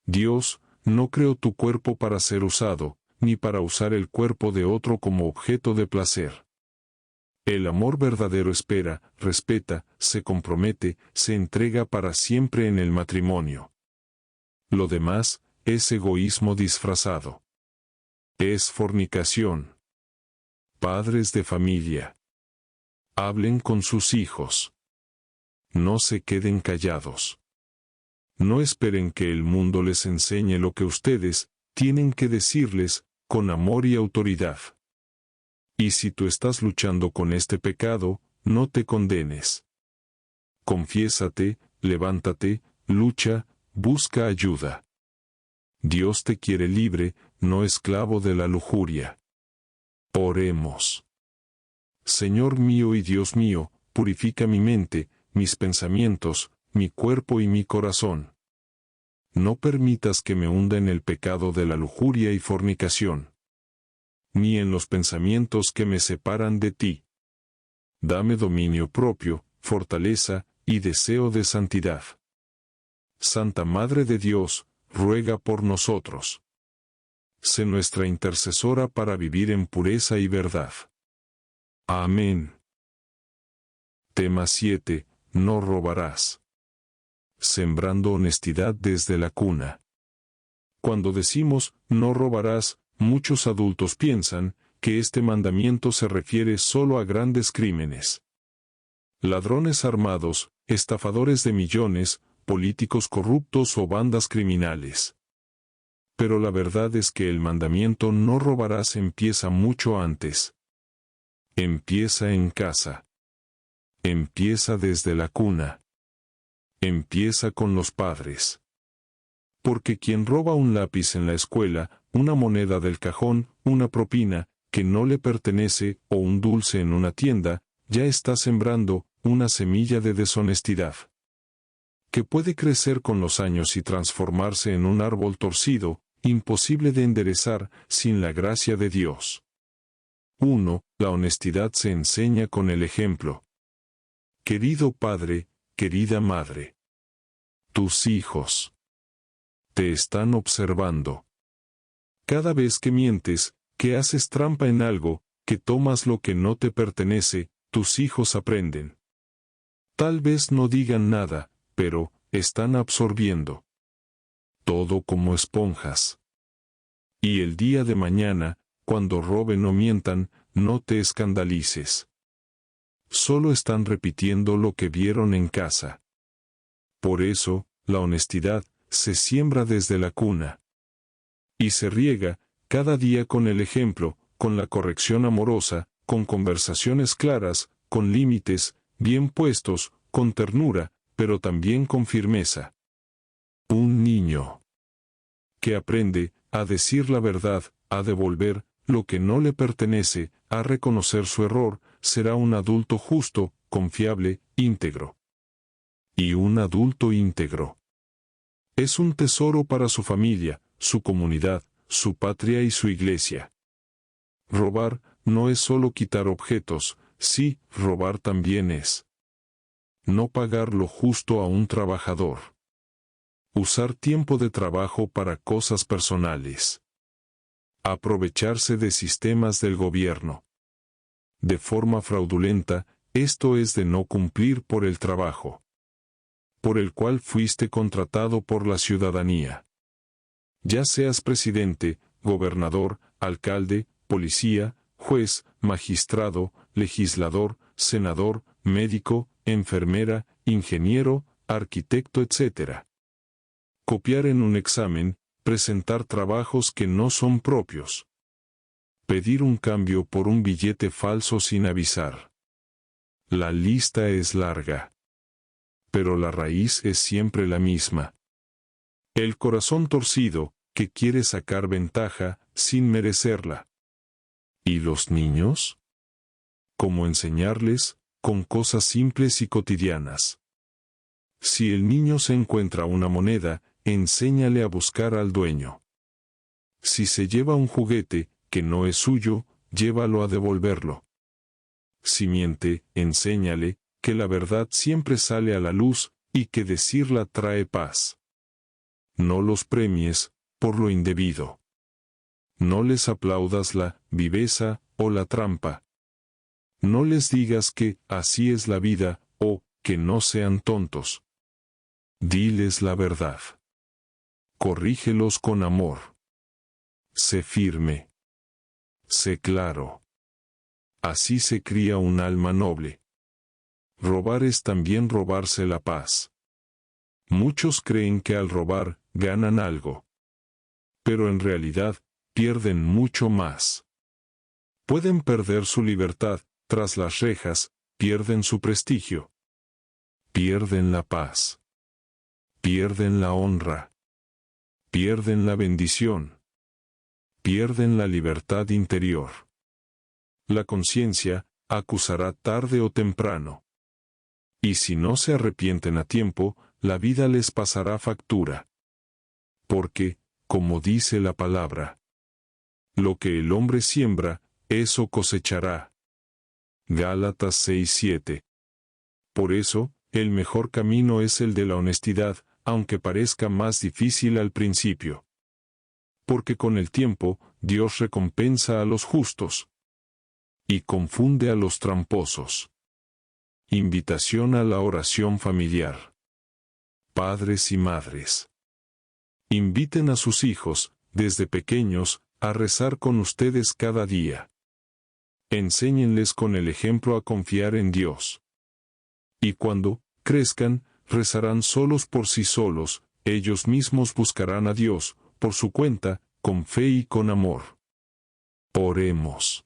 Speaker 1: Dios no creó tu cuerpo para ser usado, ni para usar el cuerpo de otro como objeto de placer. El amor verdadero espera, respeta, se compromete, se entrega para siempre en el matrimonio. Lo demás es egoísmo disfrazado. Es fornicación. Padres de familia. Hablen con sus hijos. No se queden callados. No esperen que el mundo les enseñe lo que ustedes tienen que decirles, con amor y autoridad. Y si tú estás luchando con este pecado, no te condenes. Confiésate, levántate, lucha, busca ayuda. Dios te quiere libre, no esclavo de la lujuria. Oremos. Señor mío y Dios mío, purifica mi mente, mis pensamientos, mi cuerpo y mi corazón. No permitas que me hunda en el pecado de la lujuria y fornicación, ni en los pensamientos que me separan de ti. Dame dominio propio, fortaleza y deseo de santidad. Santa Madre de Dios, ruega por nosotros. Sé nuestra intercesora para vivir en pureza y verdad. Amén. Tema 7. No robarás. Sembrando honestidad desde la cuna. Cuando decimos, no robarás, muchos adultos piensan que este mandamiento se refiere solo a grandes crímenes. Ladrones armados, estafadores de millones, políticos corruptos o bandas criminales. Pero la verdad es que el mandamiento no robarás empieza mucho antes. Empieza en casa. Empieza desde la cuna. Empieza con los padres. Porque quien roba un lápiz en la escuela, una moneda del cajón, una propina, que no le pertenece, o un dulce en una tienda, ya está sembrando una semilla de deshonestidad, que puede crecer con los años y transformarse en un árbol torcido, imposible de enderezar, sin la gracia de Dios. 1. La honestidad se enseña con el ejemplo. Querido padre, querida madre. Tus hijos te están observando. Cada vez que mientes, que haces trampa en algo, que tomas lo que no te pertenece, tus hijos aprenden. Tal vez no digan nada, pero están absorbiendo todo como esponjas. Y el día de mañana, cuando roben o mientan, no te escandalices. Solo están repitiendo lo que vieron en casa. Por eso, la honestidad se siembra desde la cuna. Y se riega, cada día con el ejemplo, con la corrección amorosa, con conversaciones claras, con límites, bien puestos, con ternura, pero también con firmeza. Un niño que aprende a decir la verdad, a devolver lo que no le pertenece, a reconocer su error, será un adulto justo, confiable, íntegro. Y un adulto íntegro es un tesoro para su familia, su comunidad, su patria y su iglesia. Robar no es solo quitar objetos, sí, robar también es no pagar lo justo a un trabajador. Usar tiempo de trabajo para cosas personales. Aprovecharse de sistemas del gobierno. De forma fraudulenta, esto es de no cumplir por el trabajo por el cual fuiste contratado por la ciudadanía. Ya seas presidente, gobernador, alcalde, policía, juez, magistrado, legislador, senador, médico, enfermera, ingeniero, arquitecto, etc. Copiar en un examen, presentar trabajos que no son propios. Pedir un cambio por un billete falso sin avisar. La lista es larga. Pero la raíz es siempre la misma. El corazón torcido, que quiere sacar ventaja, sin merecerla. ¿Y los niños? ¿Cómo enseñarles? Con cosas simples y cotidianas. Si el niño se encuentra una moneda, enséñale a buscar al dueño. Si se lleva un juguete, que no es suyo, llévalo a devolverlo. Si miente, enséñale que la verdad siempre sale a la luz, y que decirla trae paz. No los premies por lo indebido. No les aplaudas la viveza o la trampa. No les digas que así es la vida, o que no sean tontos. Diles la verdad. Corrígelos con amor. Sé firme. Sé claro. Así se cría un alma noble. Robar es también robarse la paz. Muchos creen que al robar, ganan algo. Pero en realidad, pierden mucho más. Pueden perder su libertad, tras las rejas, pierden su prestigio. Pierden la paz. Pierden la honra. Pierden la bendición. Pierden la libertad interior. La conciencia acusará tarde o temprano. Y si no se arrepienten a tiempo, la vida les pasará factura. Porque, como dice la palabra, lo que el hombre siembra, eso cosechará. Gálatas 6:7. Por eso, el mejor camino es el de la honestidad, aunque parezca más difícil al principio. Porque con el tiempo, Dios recompensa a los justos y confunde a los tramposos. Invitación a la oración familiar. Padres y madres, inviten a sus hijos, desde pequeños, a rezar con ustedes cada día. Enséñenles con el ejemplo a confiar en Dios. Y cuando crezcan, rezarán solos por sí solos, ellos mismos buscarán a Dios, por su cuenta, con fe y con amor. Oremos.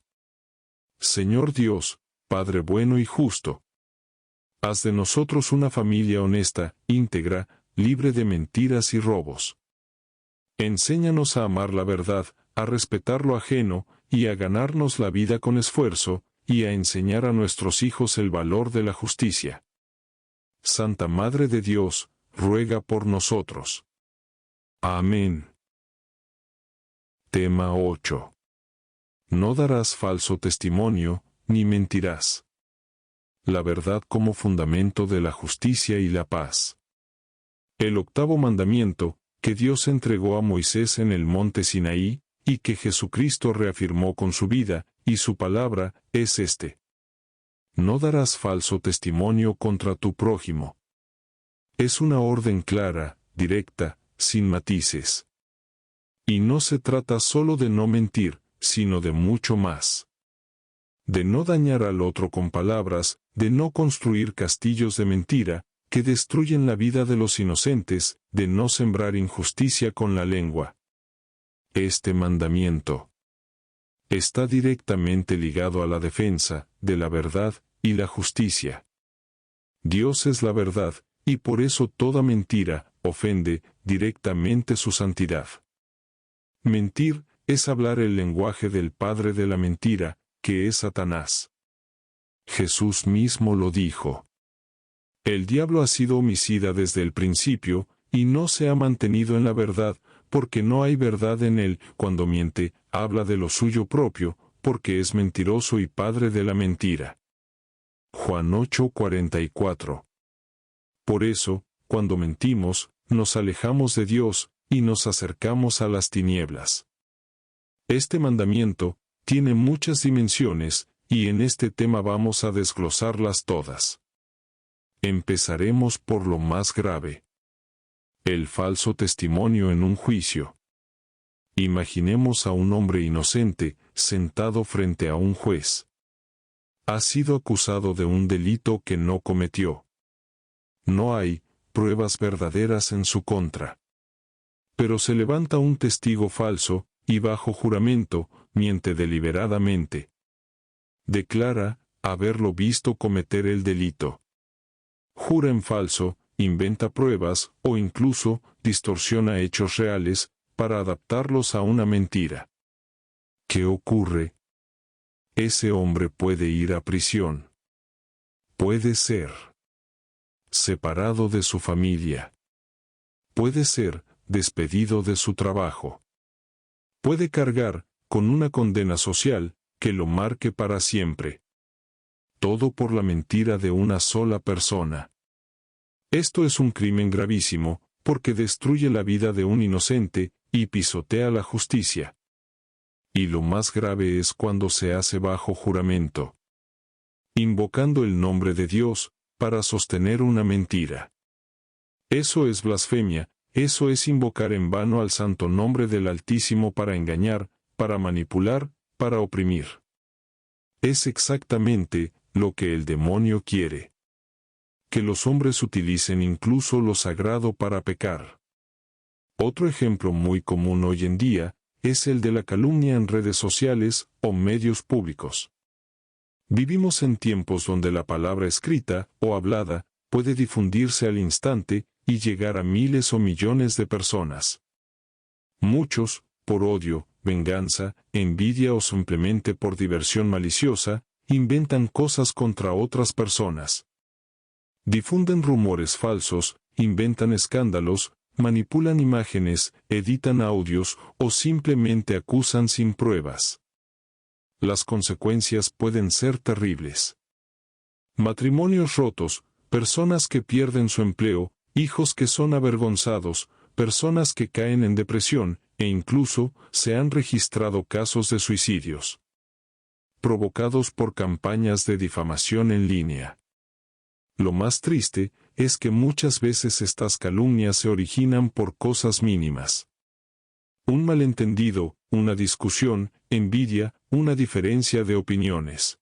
Speaker 1: Señor Dios, Padre bueno y justo, haz de nosotros una familia honesta, íntegra, libre de mentiras y robos. Enséñanos a amar la verdad, a respetar lo ajeno, y a ganarnos la vida con esfuerzo, y a enseñar a nuestros hijos el valor de la justicia. Santa Madre de Dios, ruega por nosotros. Amén. Tema 8. No darás falso testimonio, ni mentirás. La verdad como fundamento de la justicia y la paz. El octavo mandamiento, que Dios entregó a Moisés en el monte Sinaí, y que Jesucristo reafirmó con su vida, y su palabra, es este. No darás falso testimonio contra tu prójimo. Es una orden clara, directa, sin matices. Y no se trata solo de no mentir, sino de mucho más. De no dañar al otro con palabras, de no construir castillos de mentira, que destruyen la vida de los inocentes, de no sembrar injusticia con la lengua. Este mandamiento está directamente ligado a la defensa de la verdad y la justicia. Dios es la verdad, y por eso toda mentira ofende directamente su santidad. Mentir es hablar el lenguaje del padre de la mentira, que es Satanás. Jesús mismo lo dijo. El diablo ha sido homicida desde el principio, y no se ha mantenido en la verdad, porque no hay verdad en él. Cuando miente, habla de lo suyo propio, porque es mentiroso y padre de la mentira. Juan 8:44. Por eso, cuando mentimos, nos alejamos de Dios, y nos acercamos a las tinieblas. Este mandamiento tiene muchas dimensiones, y en este tema vamos a desglosarlas todas. Empezaremos por lo más grave. El falso testimonio en un juicio. Imaginemos a un hombre inocente, sentado frente a un juez. Ha sido acusado de un delito que no cometió. No hay pruebas verdaderas en su contra. Pero se levanta un testigo falso, y bajo juramento, miente deliberadamente. Declara haberlo visto cometer el delito. Jura en falso, inventa pruebas, o incluso distorsiona hechos reales, para adaptarlos a una mentira. ¿Qué ocurre? Ese hombre puede ir a prisión. Puede ser separado de su familia. Puede ser despedido de su trabajo. Puede cargar con una condena social que lo marque para siempre. Todo por la mentira de una sola persona. Esto es un crimen gravísimo, porque destruye la vida de un inocente y pisotea la justicia. Y lo más grave es cuando se hace bajo juramento, invocando el nombre de Dios para sostener una mentira. Eso es blasfemia, eso es invocar en vano al santo nombre del Altísimo para engañar, para manipular, para oprimir. Es exactamente lo que el demonio quiere. Que los hombres utilicen incluso lo sagrado para pecar. Otro ejemplo muy común hoy en día es el de la calumnia en redes sociales o medios públicos. Vivimos en tiempos donde la palabra escrita o hablada puede difundirse al instante y llegar a miles o millones de personas. Muchos, por odio, venganza, envidia o simplemente por diversión maliciosa, inventan cosas contra otras personas. Difunden rumores falsos, inventan escándalos, manipulan imágenes, editan audios o simplemente acusan sin pruebas. Las consecuencias pueden ser terribles. Matrimonios rotos, personas que pierden su empleo, hijos que son avergonzados, personas que caen en depresión, e incluso se han registrado casos de suicidios provocados por campañas de difamación en línea. Lo más triste es que muchas veces estas calumnias se originan por cosas mínimas. Un malentendido, una discusión, envidia, una diferencia de opiniones.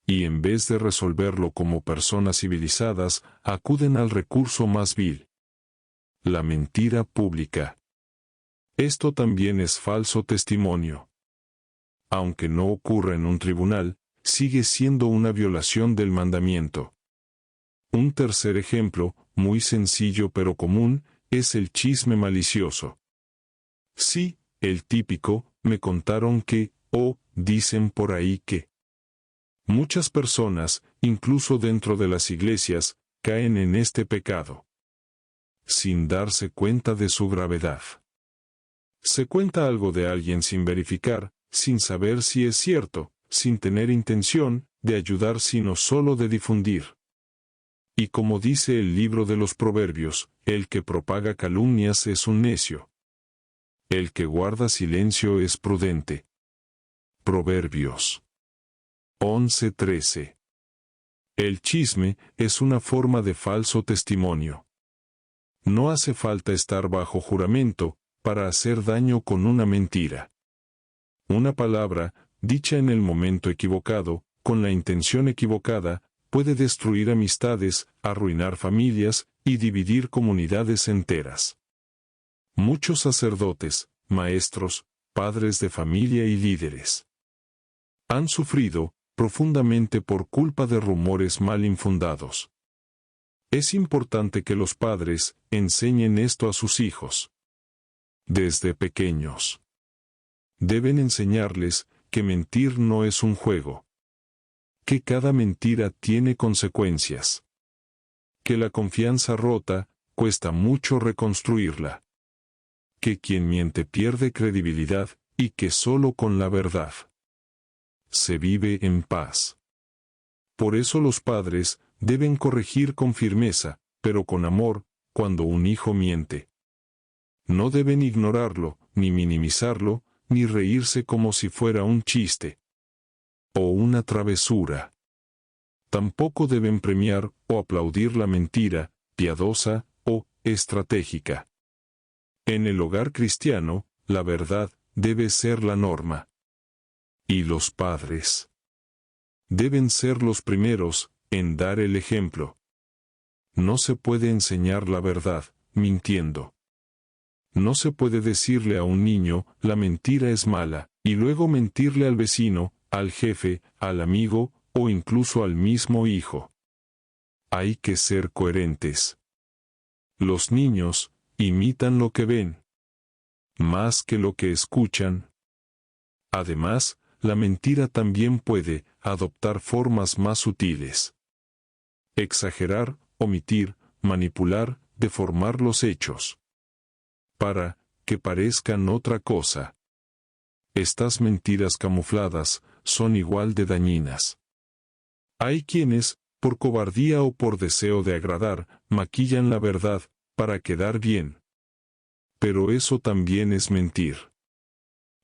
Speaker 1: Y en vez de resolverlo como personas civilizadas, acuden al recurso más vil: la mentira pública. Esto también es falso testimonio. Aunque no ocurra en un tribunal, sigue siendo una violación del mandamiento. Un tercer ejemplo, muy sencillo pero común, es el chisme malicioso. Sí, el típico, me contaron que, o dicen por ahí que. Muchas personas, incluso dentro de las iglesias, caen en este pecado, sin darse cuenta de su gravedad. Se cuenta algo de alguien sin verificar, sin saber si es cierto, sin tener intención de ayudar sino solo de difundir. Y como dice el libro de los Proverbios, el que propaga calumnias es un necio. El que guarda silencio es prudente. Proverbios 11:13. El chisme es una forma de falso testimonio. No hace falta estar bajo juramento para hacer daño con una mentira. Una palabra, dicha en el momento equivocado, con la intención equivocada, puede destruir amistades, arruinar familias y dividir comunidades enteras. Muchos sacerdotes, maestros, padres de familia y líderes han sufrido profundamente por culpa de rumores mal infundados. Es importante que los padres enseñen esto a sus hijos desde pequeños. Deben enseñarles que mentir no es un juego. Que cada mentira tiene consecuencias. Que la confianza rota cuesta mucho reconstruirla. Que quien miente pierde credibilidad y que solo con la verdad se vive en paz. Por eso los padres deben corregir con firmeza, pero con amor, cuando un hijo miente. No deben ignorarlo, ni minimizarlo, ni reírse como si fuera un chiste o una travesura. Tampoco deben premiar o aplaudir la mentira, piadosa o estratégica. En el hogar cristiano, la verdad debe ser la norma. Y los padres deben ser los primeros en dar el ejemplo. No se puede enseñar la verdad mintiendo. No se puede decirle a un niño, la mentira es mala, y luego mentirle al vecino, al jefe, al amigo, o incluso al mismo hijo. Hay que ser coherentes. Los niños imitan lo que ven, más que lo que escuchan. Además, la mentira también puede adoptar formas más sutiles. Exagerar, omitir, manipular, deformar los hechos para que parezcan otra cosa. Estas mentiras camufladas son igual de dañinas. Hay quienes, por cobardía o por deseo de agradar, maquillan la verdad para quedar bien. Pero eso también es mentir.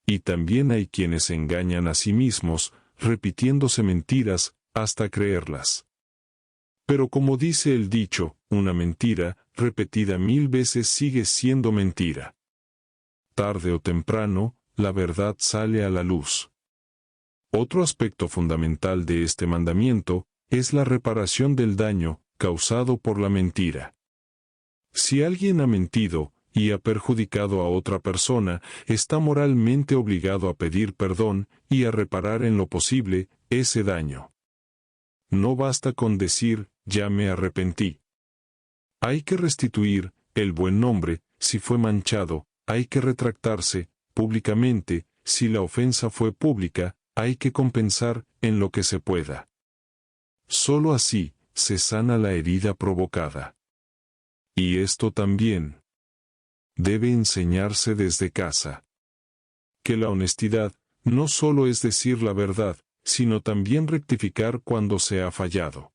Speaker 1: Y también hay quienes se engañan a sí mismos, repitiéndose mentiras hasta creerlas. Pero como dice el dicho, una mentira, repetida 1000 veces sigue siendo mentira. Tarde o temprano, la verdad sale a la luz. Otro aspecto fundamental de este mandamiento es la reparación del daño causado por la mentira. Si alguien ha mentido y ha perjudicado a otra persona, está moralmente obligado a pedir perdón y a reparar en lo posible ese daño. No basta con decir, ya me arrepentí. Hay que restituir el buen nombre, si fue manchado, hay que retractarse públicamente, si la ofensa fue pública, hay que compensar en lo que se pueda. Solo así se sana la herida provocada. Y esto también debe enseñarse desde casa. Que la honestidad no solo es decir la verdad, sino también rectificar cuando se ha fallado.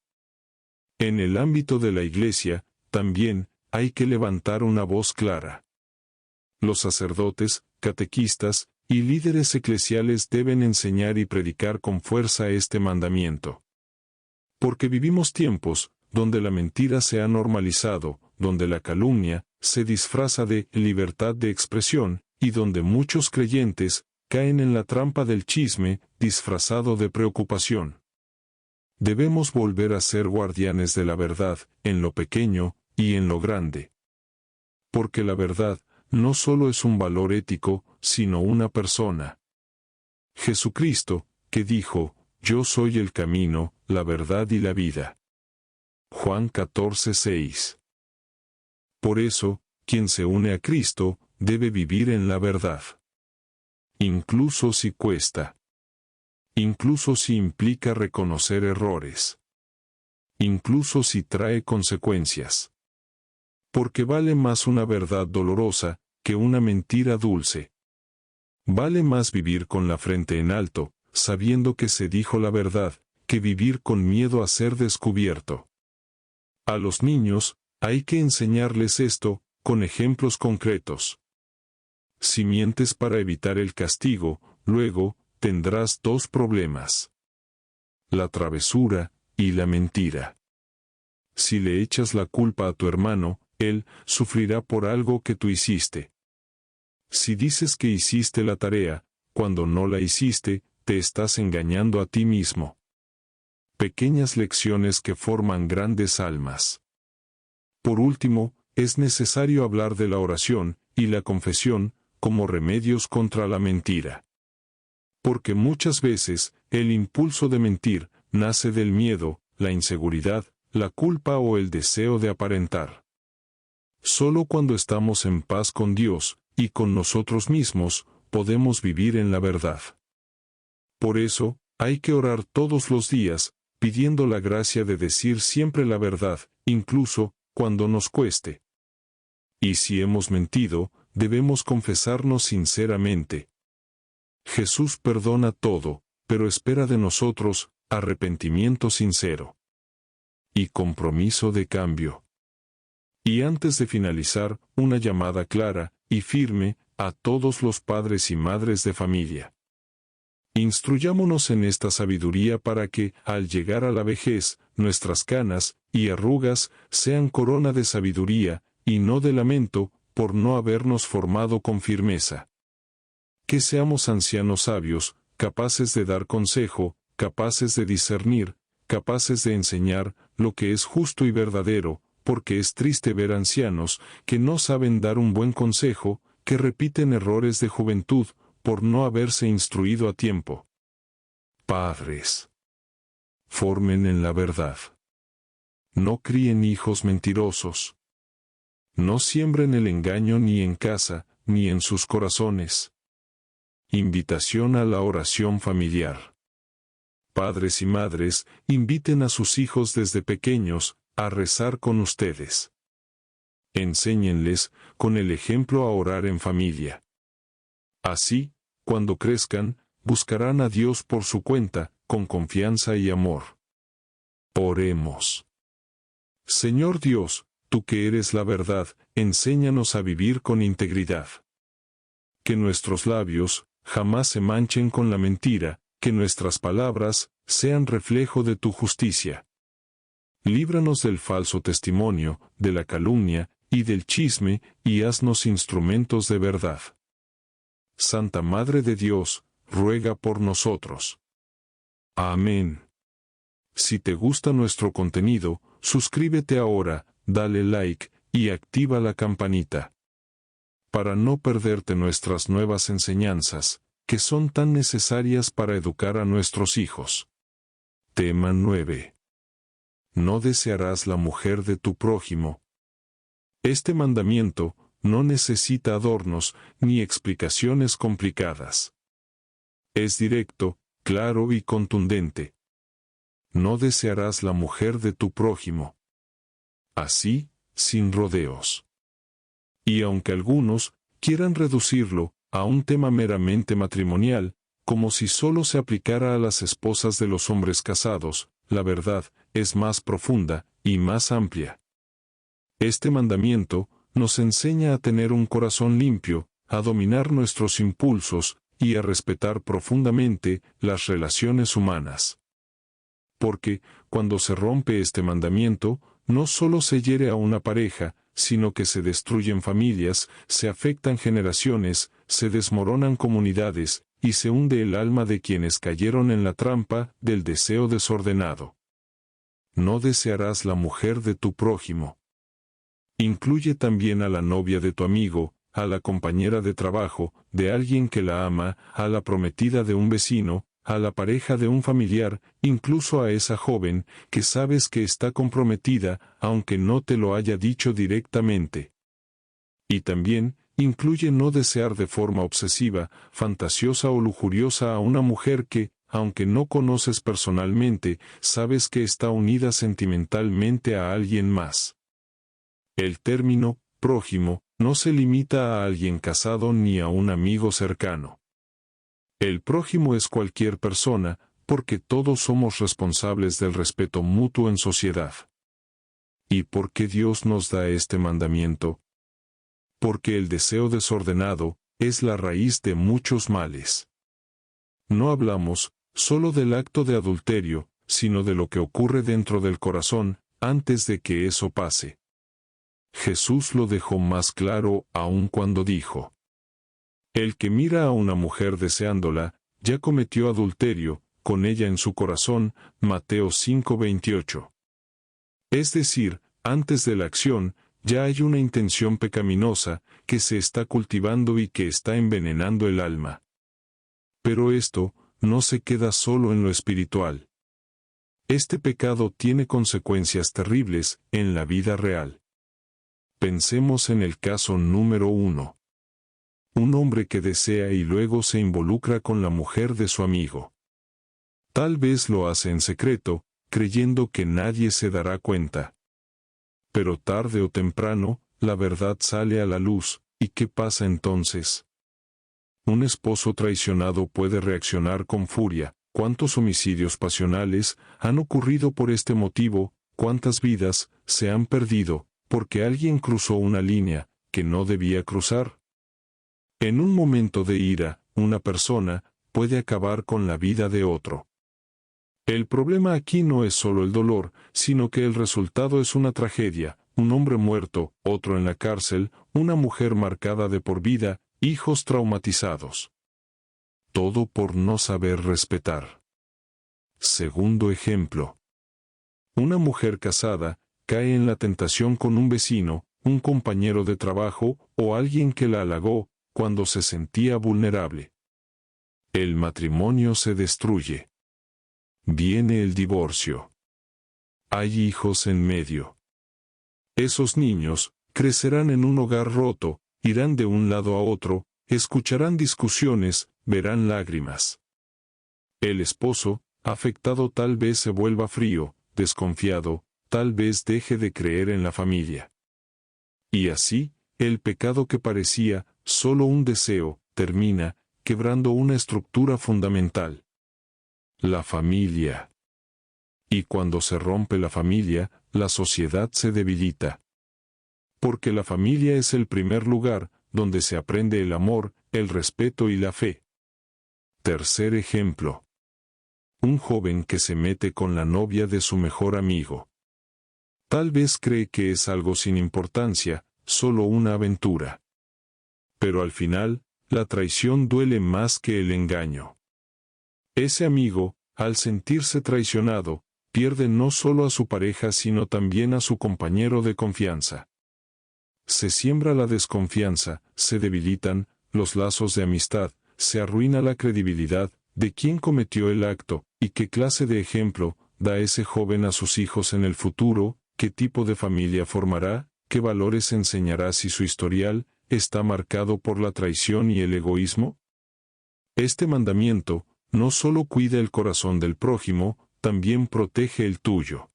Speaker 1: En el ámbito de la Iglesia, también hay que levantar una voz clara. Los sacerdotes, catequistas y líderes eclesiales deben enseñar y predicar con fuerza este mandamiento. Porque vivimos tiempos donde la mentira se ha normalizado, donde la calumnia se disfraza de libertad de expresión, y donde muchos creyentes caen en la trampa del chisme disfrazado de preocupación. Debemos volver a ser guardianes de la verdad, en lo pequeño y en lo grande. Porque la verdad no solo es un valor ético, sino una persona. Jesucristo, que dijo, yo soy el camino, la verdad y la vida. Juan 14:6. Por eso, quien se une a Cristo, debe vivir en la verdad. Incluso si cuesta. Incluso si implica reconocer errores. Incluso si trae consecuencias. Porque vale más una verdad dolorosa que una mentira dulce. Vale más vivir con la frente en alto, sabiendo que se dijo la verdad, que vivir con miedo a ser descubierto. A los niños, hay que enseñarles esto, con ejemplos concretos. Si mientes para evitar el castigo, luego, tendrás dos problemas: la travesura y la mentira. Si le echas la culpa a tu hermano, él sufrirá por algo que tú hiciste. Si dices que hiciste la tarea, cuando no la hiciste, te estás engañando a ti mismo. Pequeñas lecciones que forman grandes almas. Por último, es necesario hablar de la oración y la confesión como remedios contra la mentira. Porque muchas veces, el impulso de mentir nace del miedo, la inseguridad, la culpa o el deseo de aparentar. Solo cuando estamos en paz con Dios y con nosotros mismos, podemos vivir en la verdad. Por eso, hay que orar todos los días, pidiendo la gracia de decir siempre la verdad, incluso cuando nos cueste. Y si hemos mentido, debemos confesarnos sinceramente. Jesús perdona todo, pero espera de nosotros arrepentimiento sincero y compromiso de cambio. Y antes de finalizar, una llamada clara y firme a todos los padres y madres de familia. Instruyámonos en esta sabiduría para que, al llegar a la vejez, nuestras canas y arrugas sean corona de sabiduría, y no de lamento, por no habernos formado con firmeza. Que seamos ancianos sabios, capaces de dar consejo, capaces de discernir, capaces de enseñar lo que es justo y verdadero, porque es triste ver ancianos que no saben dar un buen consejo, que repiten errores de juventud, por no haberse instruido a tiempo. Padres, formen en la verdad. No críen hijos mentirosos. No siembren el engaño ni en casa, ni en sus corazones. Invitación a la oración familiar. Padres y madres, inviten a sus hijos desde pequeños a rezar con ustedes. Enséñenles, con el ejemplo, a orar en familia. Así, cuando crezcan, buscarán a Dios por su cuenta, con confianza y amor. Oremos. Señor Dios, tú que eres la verdad, enséñanos a vivir con integridad. Que nuestros labios jamás se manchen con la mentira, que nuestras palabras sean reflejo de tu justicia. Líbranos del falso testimonio, de la calumnia y del chisme, y haznos instrumentos de verdad. Santa Madre de Dios, ruega por nosotros. Amén. Si te gusta nuestro contenido, suscríbete ahora, dale like, y activa la campanita. Para no perderte nuestras nuevas enseñanzas, que son tan necesarias para educar a nuestros hijos. Tema 9. No desearás la mujer de tu prójimo. Este mandamiento no necesita adornos ni explicaciones complicadas. Es directo, claro y contundente. No desearás la mujer de tu prójimo. Así, sin rodeos. Y aunque algunos quieran reducirlo a un tema meramente matrimonial, como si solo se aplicara a las esposas de los hombres casados, la verdad es más profunda y más amplia. Este mandamiento nos enseña a tener un corazón limpio, a dominar nuestros impulsos y a respetar profundamente las relaciones humanas. Porque, cuando se rompe este mandamiento, no solo se hiere a una pareja, sino que se destruyen familias, se afectan generaciones, se desmoronan comunidades, y se hunde el alma de quienes cayeron en la trampa del deseo desordenado. No desearás la mujer de tu prójimo. Incluye también a la novia de tu amigo, a la compañera de trabajo, de alguien que la ama, a la prometida de un vecino, a la pareja de un familiar, incluso a esa joven que sabes que está comprometida, aunque no te lo haya dicho directamente. Y también incluye no desear de forma obsesiva, fantasiosa o lujuriosa a una mujer que, aunque no conoces personalmente, sabes que está unida sentimentalmente a alguien más. El término prójimo no se limita a alguien casado ni a un amigo cercano. El prójimo es cualquier persona, porque todos somos responsables del respeto mutuo en sociedad. ¿Y por qué Dios nos da este mandamiento? Porque el deseo desordenado es la raíz de muchos males. No hablamos solo del acto de adulterio, sino de lo que ocurre dentro del corazón, antes de que eso pase. Jesús lo dejó más claro aún cuando dijo: el que mira a una mujer deseándola, ya cometió adulterio con ella en su corazón. Mateo 5:28. Es decir, antes de la acción, ya hay una intención pecaminosa que se está cultivando y que está envenenando el alma. Pero esto no se queda solo en lo espiritual. Este pecado tiene consecuencias terribles en la vida real. Pensemos en el caso número 1. un hombre que desea y luego se involucra con la mujer de su amigo. Tal vez lo hace en secreto, creyendo que nadie se dará cuenta. Pero tarde o temprano, la verdad sale a la luz, ¿y qué pasa entonces? Un esposo traicionado puede reaccionar con furia. ¿Cuántos homicidios pasionales han ocurrido por este motivo? ¿Cuántas vidas se han perdido porque alguien cruzó una línea que no debía cruzar? En un momento de ira, una persona puede acabar con la vida de otro. El problema aquí no es solo el dolor, sino que el resultado es una tragedia: un hombre muerto, otro en la cárcel, una mujer marcada de por vida, hijos traumatizados. Todo por no saber respetar. Segundo ejemplo. Una mujer casada cae en la tentación con un vecino, un compañero de trabajo o alguien que la halagó cuando se sentía vulnerable. El matrimonio se destruye. Viene el divorcio. Hay hijos en medio. Esos niños crecerán en un hogar roto, irán de un lado a otro, escucharán discusiones, verán lágrimas. El esposo, afectado, tal vez se vuelva frío, desconfiado, tal vez deje de creer en la familia. Y así, el pecado que parecía solo un deseo, termina quebrando una estructura fundamental: la familia. Y cuando se rompe la familia, la sociedad se debilita. Porque la familia es el primer lugar donde se aprende el amor, el respeto y la fe. Tercer ejemplo. Un joven que se mete con la novia de su mejor amigo. Tal vez cree que es algo sin importancia, solo una aventura. Pero al final, la traición duele más que el engaño. Ese amigo, al sentirse traicionado, pierde no solo a su pareja sino también a su compañero de confianza. Se siembra la desconfianza, se debilitan los lazos de amistad, se arruina la credibilidad de quien cometió el acto. ¿Y qué clase de ejemplo da ese joven a sus hijos en el futuro? ¿Qué tipo de familia formará? ¿Qué valores enseñará si su historial está marcado por la traición y el egoísmo? Este mandamiento no solo cuida el corazón del prójimo, también protege el tuyo.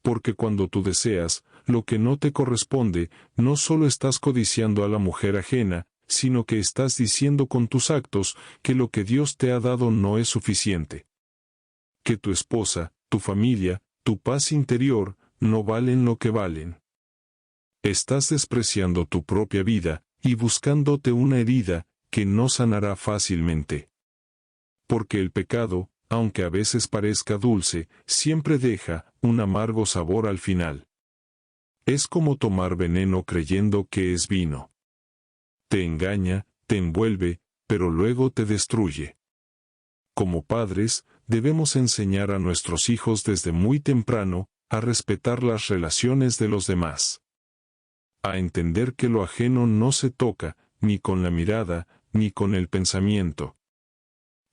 Speaker 1: Porque cuando tú deseas lo que no te corresponde, no solo estás codiciando a la mujer ajena, sino que estás diciendo con tus actos que lo que Dios te ha dado no es suficiente. Que tu esposa, tu familia, tu paz interior, no valen lo que valen. Estás despreciando tu propia vida y buscándote una herida que no sanará fácilmente. Porque el pecado, aunque a veces parezca dulce, siempre deja un amargo sabor al final. Es como tomar veneno creyendo que es vino. Te engaña, te envuelve, pero luego te destruye. Como padres, debemos enseñar a nuestros hijos desde muy temprano a respetar las relaciones de los demás. A entender que lo ajeno no se toca, ni con la mirada, ni con el pensamiento.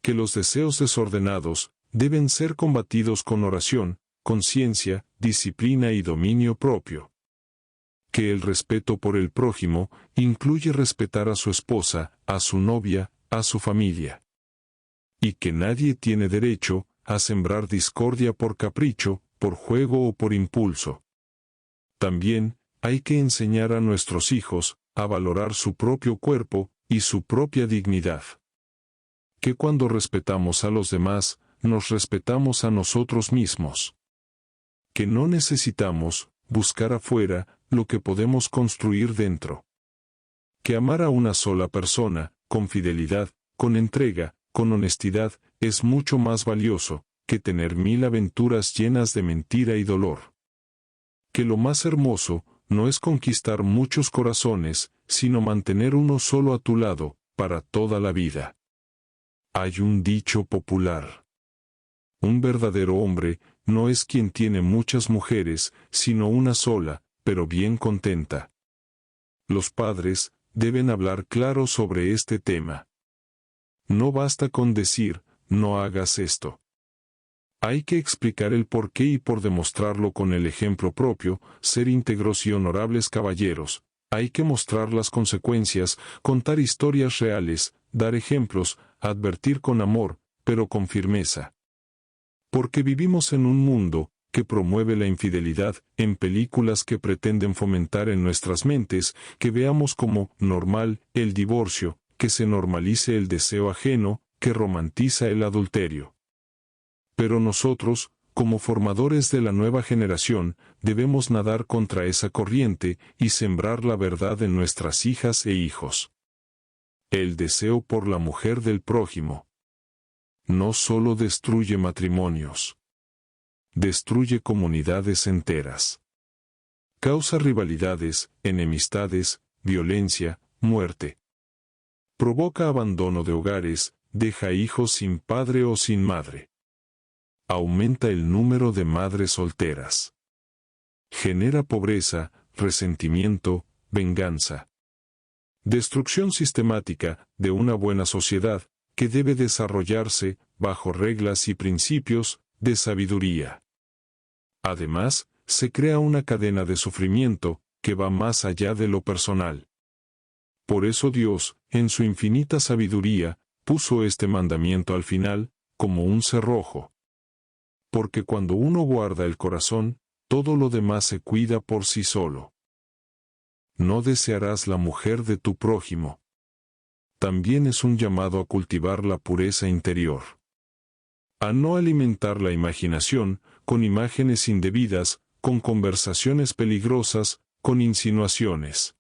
Speaker 1: Que los deseos desordenados deben ser combatidos con oración, conciencia, disciplina y dominio propio. Que el respeto por el prójimo incluye respetar a su esposa, a su novia, a su familia. Y que nadie tiene derecho a sembrar discordia por capricho, por juego o por impulso. También hay que enseñar a nuestros hijos a valorar su propio cuerpo y su propia dignidad. Que cuando respetamos a los demás, nos respetamos a nosotros mismos. Que no necesitamos buscar afuera lo que podemos construir dentro. Que amar a una sola persona, con fidelidad, con entrega, con honestidad, es mucho más valioso que tener 1000 aventuras llenas de mentira y dolor. Que lo más hermoso no es conquistar muchos corazones, sino mantener uno solo a tu lado, para toda la vida. Hay un dicho popular. Un verdadero hombre no es quien tiene muchas mujeres, sino una sola, pero bien contenta. Los padres deben hablar claro sobre este tema. No basta con decir, no hagas esto. Hay que explicar el porqué y por demostrarlo con el ejemplo propio, ser íntegros y honorables caballeros, Hay que mostrar las consecuencias, contar historias reales, dar ejemplos, advertir con amor, pero con firmeza. Porque vivimos en un mundo que promueve la infidelidad, en películas que pretenden fomentar en nuestras mentes que veamos como normal el divorcio, que se normalice el deseo ajeno, que romantiza el adulterio. Pero nosotros, como formadores de la nueva generación, debemos nadar contra esa corriente y sembrar la verdad en nuestras hijas e hijos. El deseo por la mujer del prójimo no solo destruye matrimonios, destruye comunidades enteras. Causa rivalidades, enemistades, violencia, muerte. Provoca abandono de hogares, deja hijos sin padre o sin madre. Aumenta el número de madres solteras. Genera pobreza, resentimiento, venganza. Destrucción sistemática de una buena sociedad que debe desarrollarse bajo reglas y principios de sabiduría. Además, se crea una cadena de sufrimiento que va más allá de lo personal. Por eso Dios, en su infinita sabiduría, puso este mandamiento al final, como un cerrojo. Porque cuando uno guarda el corazón, todo lo demás se cuida por sí solo. No desearás la mujer de tu prójimo. También es un llamado a cultivar la pureza interior. A no alimentar la imaginación con imágenes indebidas, con conversaciones peligrosas, con insinuaciones.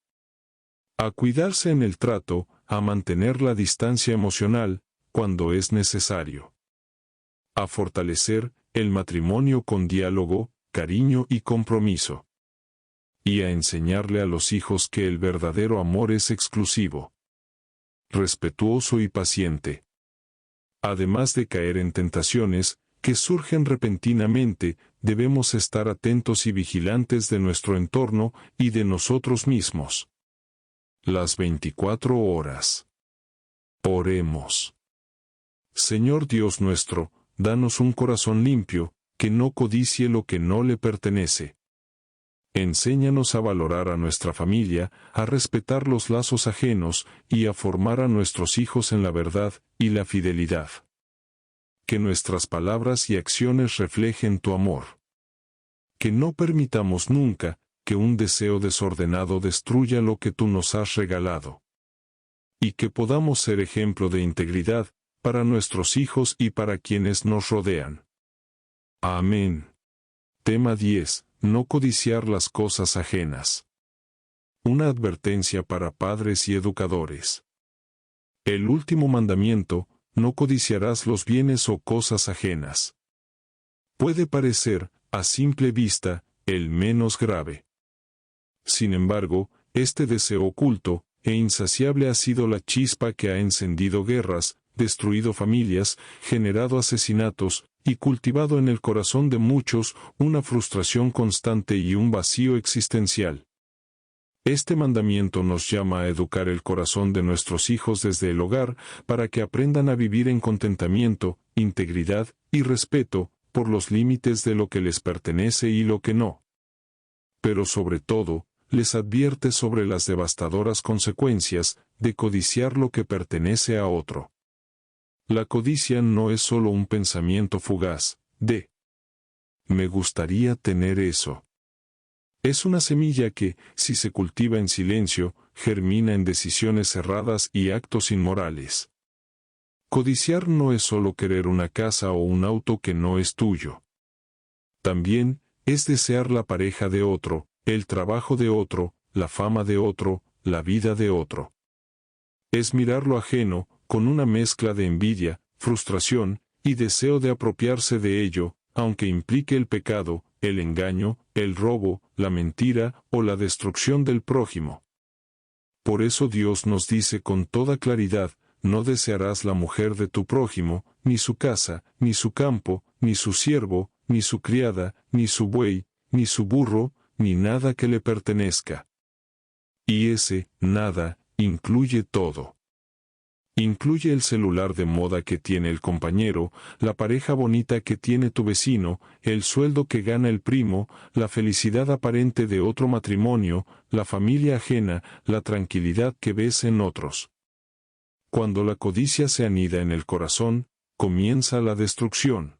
Speaker 1: A cuidarse en el trato, a mantener la distancia emocional, cuando es necesario. A fortalecer el matrimonio con diálogo, cariño y compromiso. Y a enseñarle a los hijos que el verdadero amor es exclusivo, respetuoso y paciente. Además de caer en tentaciones que surgen repentinamente, debemos estar atentos y vigilantes de nuestro entorno y de nosotros mismos. Las 24 horas. Oremos. Señor Dios nuestro, danos un corazón limpio, que no codicie lo que no le pertenece. Enséñanos a valorar a nuestra familia, a respetar los lazos ajenos y a formar a nuestros hijos en la verdad y la fidelidad. Que nuestras palabras y acciones reflejen tu amor. Que no permitamos nunca que un deseo desordenado destruya lo que tú nos has regalado. Y que podamos ser ejemplo de integridad para nuestros hijos y para quienes nos rodean. Amén. Tema 10. No codiciar las cosas ajenas. Una advertencia para padres y educadores. El último mandamiento, no codiciarás los bienes o cosas ajenas. Puede parecer, a simple vista, el menos grave. Sin embargo, este deseo oculto e insaciable ha sido la chispa que ha encendido guerras, destruido familias, generado asesinatos, y cultivado en el corazón de muchos una frustración constante y un vacío existencial. Este mandamiento nos llama a educar el corazón de nuestros hijos desde el hogar, para que aprendan a vivir en contentamiento, integridad y respeto, por los límites de lo que les pertenece y lo que no. Pero sobre todo, les advierte sobre las devastadoras consecuencias de codiciar lo que pertenece a otro. La codicia no es solo un pensamiento fugaz, de «me gustaría tener eso». Es una semilla que, si se cultiva en silencio, germina en decisiones erradas y actos inmorales. Codiciar no es solo querer una casa o un auto que no es tuyo. También, es desear la pareja de otro, el trabajo de otro, la fama de otro, la vida de otro. Es mirar lo ajeno, con una mezcla de envidia, frustración, y deseo de apropiarse de ello, aunque implique el pecado, el engaño, el robo, la mentira o la destrucción del prójimo. Por eso Dios nos dice con toda claridad, no desearás la mujer de tu prójimo, ni su casa, ni su campo, ni su siervo, ni su criada, ni su buey, ni su burro, ni nada que le pertenezca. Y ese nada incluye todo. Incluye el celular de moda que tiene el compañero, la pareja bonita que tiene tu vecino, el sueldo que gana el primo, la felicidad aparente de otro matrimonio, la familia ajena, la tranquilidad que ves en otros. Cuando la codicia se anida en el corazón, comienza la destrucción.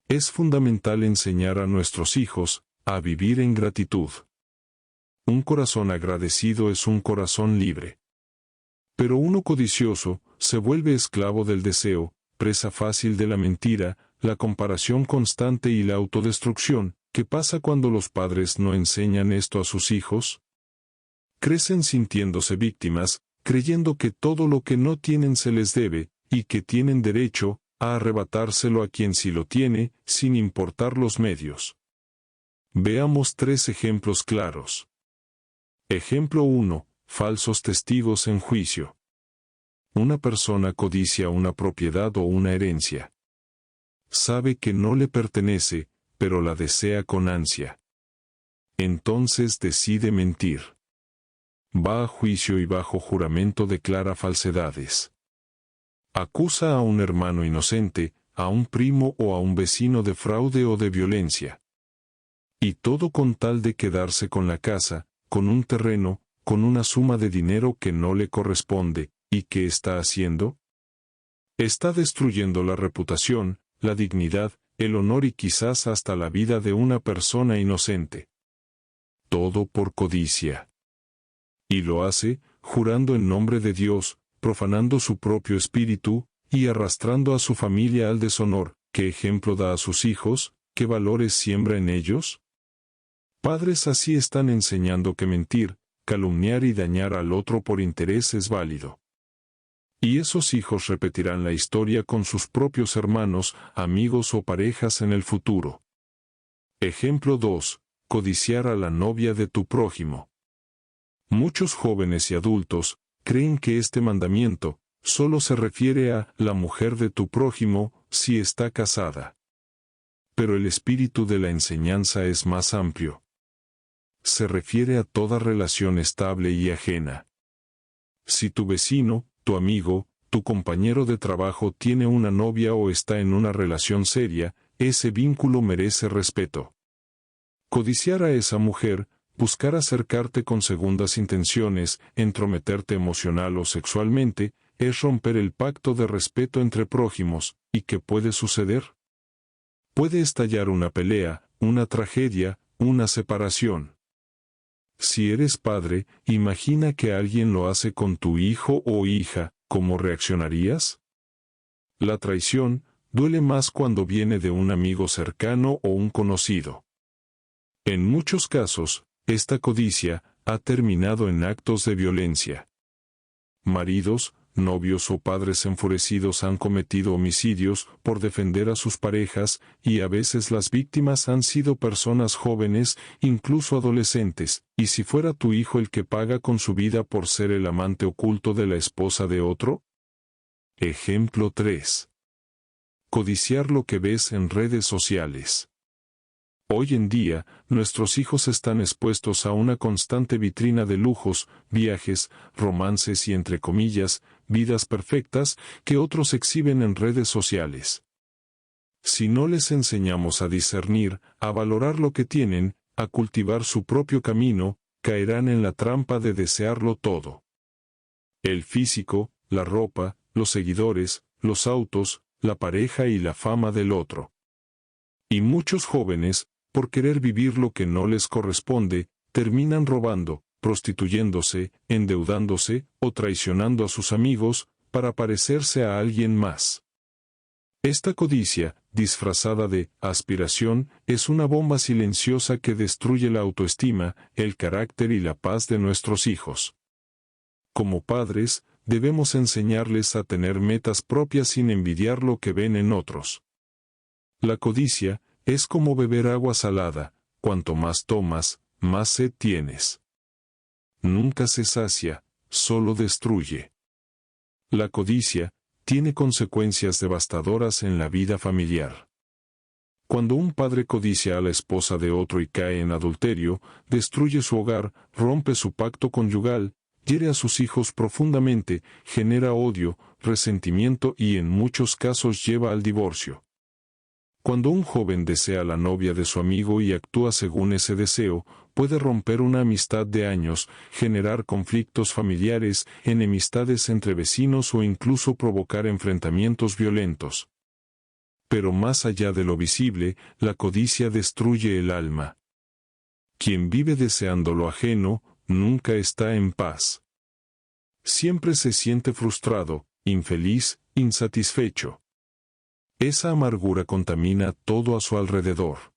Speaker 1: Es fundamental enseñar a nuestros hijos a vivir en gratitud. Un corazón agradecido es un corazón libre. Pero uno codicioso se vuelve esclavo del deseo, presa fácil de la mentira, la comparación constante y la autodestrucción. ¿Qué pasa cuando los padres no enseñan esto a sus hijos? Crecen sintiéndose víctimas, creyendo que todo lo que no tienen se les debe, y que tienen derecho a arrebatárselo a quien sí lo tiene, sin importar los medios. Veamos 3 ejemplos claros. Ejemplo 1. Falsos testigos en juicio. Una persona codicia una propiedad o una herencia. Sabe que no le pertenece, pero la desea con ansia. Entonces decide mentir. Va a juicio y bajo juramento declara falsedades. Acusa a un hermano inocente, a un primo o a un vecino de fraude o de violencia. Y todo con tal de quedarse con la casa, con un terreno, con una suma de dinero que no le corresponde. ¿Y qué está haciendo? Está destruyendo la reputación, la dignidad, el honor y quizás hasta la vida de una persona inocente. Todo por codicia. Y lo hace, jurando en nombre de Dios, profanando su propio espíritu, y arrastrando a su familia al deshonor. ¿Qué ejemplo da a sus hijos? ¿Qué valores siembra en ellos? Padres así están enseñando que mentir, calumniar y dañar al otro por interés es válido. Y esos hijos repetirán la historia con sus propios hermanos, amigos o parejas en el futuro. Ejemplo 2. Codiciar a la novia de tu prójimo. Muchos jóvenes y adultos creen que este mandamiento solo se refiere a la mujer de tu prójimo si está casada. Pero el espíritu de la enseñanza es más amplio. Se refiere a toda relación estable y ajena. Si tu vecino, tu amigo, tu compañero de trabajo tiene una novia o está en una relación seria, ese vínculo merece respeto. Codiciar a esa mujer, buscar acercarte con segundas intenciones, entrometerte emocional o sexualmente, es romper el pacto de respeto entre prójimos. ¿Y qué puede suceder? Puede estallar una pelea, una tragedia, una separación. Si eres padre, imagina que alguien lo hace con tu hijo o hija, ¿cómo reaccionarías? La traición duele más cuando viene de un amigo cercano o un conocido. En muchos casos, esta codicia ha terminado en actos de violencia. Maridos, novios o padres enfurecidos han cometido homicidios por defender a sus parejas, y a veces las víctimas han sido personas jóvenes, incluso adolescentes. ¿Y si fuera tu hijo el que paga con su vida por ser el amante oculto de la esposa de otro? Ejemplo 3. Codiciar lo que ves en redes sociales. Hoy en día, nuestros hijos están expuestos a una constante vitrina de lujos, viajes, romances y entre comillas, vidas perfectas que otros exhiben en redes sociales. Si no les enseñamos a discernir, a valorar lo que tienen, a cultivar su propio camino, caerán en la trampa de desearlo todo. El físico, la ropa, los seguidores, los autos, la pareja y la fama del otro. Y muchos jóvenes, por querer vivir lo que no les corresponde, terminan robando, prostituyéndose, endeudándose o traicionando a sus amigos para parecerse a alguien más. Esta codicia, disfrazada de aspiración, es una bomba silenciosa que destruye la autoestima, el carácter y la paz de nuestros hijos. Como padres, debemos enseñarles a tener metas propias sin envidiar lo que ven en otros. La codicia es como beber agua salada, cuanto más tomas, más sed tienes. Nunca se sacia, solo destruye. La codicia tiene consecuencias devastadoras en la vida familiar. Cuando un padre codicia a la esposa de otro y cae en adulterio, destruye su hogar, rompe su pacto conyugal, hiere a sus hijos profundamente, genera odio, resentimiento y en muchos casos lleva al divorcio. Cuando un joven desea la novia de su amigo y actúa según ese deseo, puede romper una amistad de años, generar conflictos familiares, enemistades entre vecinos o incluso provocar enfrentamientos violentos. Pero más allá de lo visible, la codicia destruye el alma. Quien vive deseando lo ajeno, nunca está en paz. Siempre se siente frustrado, infeliz, insatisfecho. Esa amargura contamina todo a su alrededor.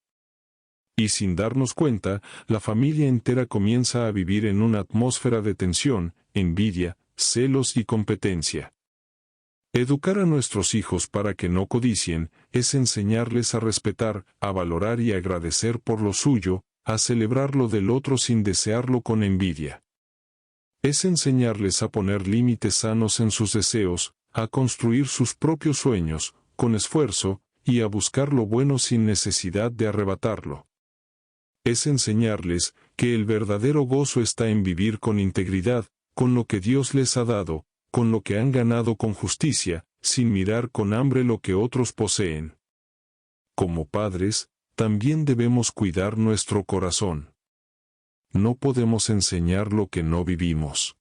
Speaker 1: Y sin darnos cuenta, la familia entera comienza a vivir en una atmósfera de tensión, envidia, celos y competencia. Educar a nuestros hijos para que no codicien es enseñarles a respetar, a valorar y agradecer por lo suyo, a celebrar lo del otro sin desearlo con envidia. Es enseñarles a poner límites sanos en sus deseos, a construir sus propios sueños, con esfuerzo, y a buscar lo bueno sin necesidad de arrebatarlo. Es enseñarles que el verdadero gozo está en vivir con integridad, con lo que Dios les ha dado, con lo que han ganado con justicia, sin mirar con hambre lo que otros poseen. Como padres, también debemos cuidar nuestro corazón. No podemos enseñar lo que no vivimos.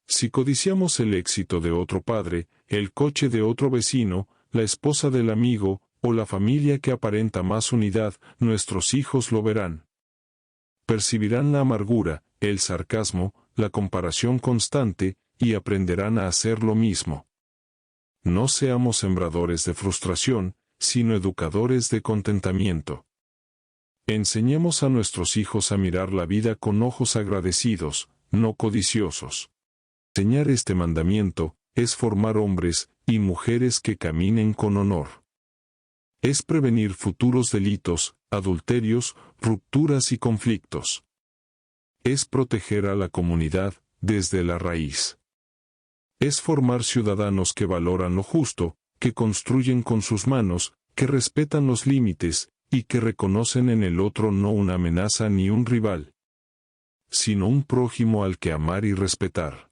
Speaker 1: Si codiciamos el éxito de otro padre, el coche de otro vecino, la esposa del amigo, o la familia que aparenta más unidad, nuestros hijos lo verán. Percibirán la amargura, el sarcasmo, la comparación constante, y aprenderán a hacer lo mismo. No seamos sembradores de frustración, sino educadores de contentamiento. Enseñemos a nuestros hijos a mirar la vida con ojos agradecidos, no codiciosos. Enseñar este mandamiento es formar hombres y mujeres que caminen con honor. Es prevenir futuros delitos, adulterios, rupturas y conflictos. Es proteger a la comunidad desde la raíz. Es formar ciudadanos que valoran lo justo, que construyen con sus manos, que respetan los límites, y que reconocen en el otro no una amenaza ni un rival, sino un prójimo al que amar y respetar.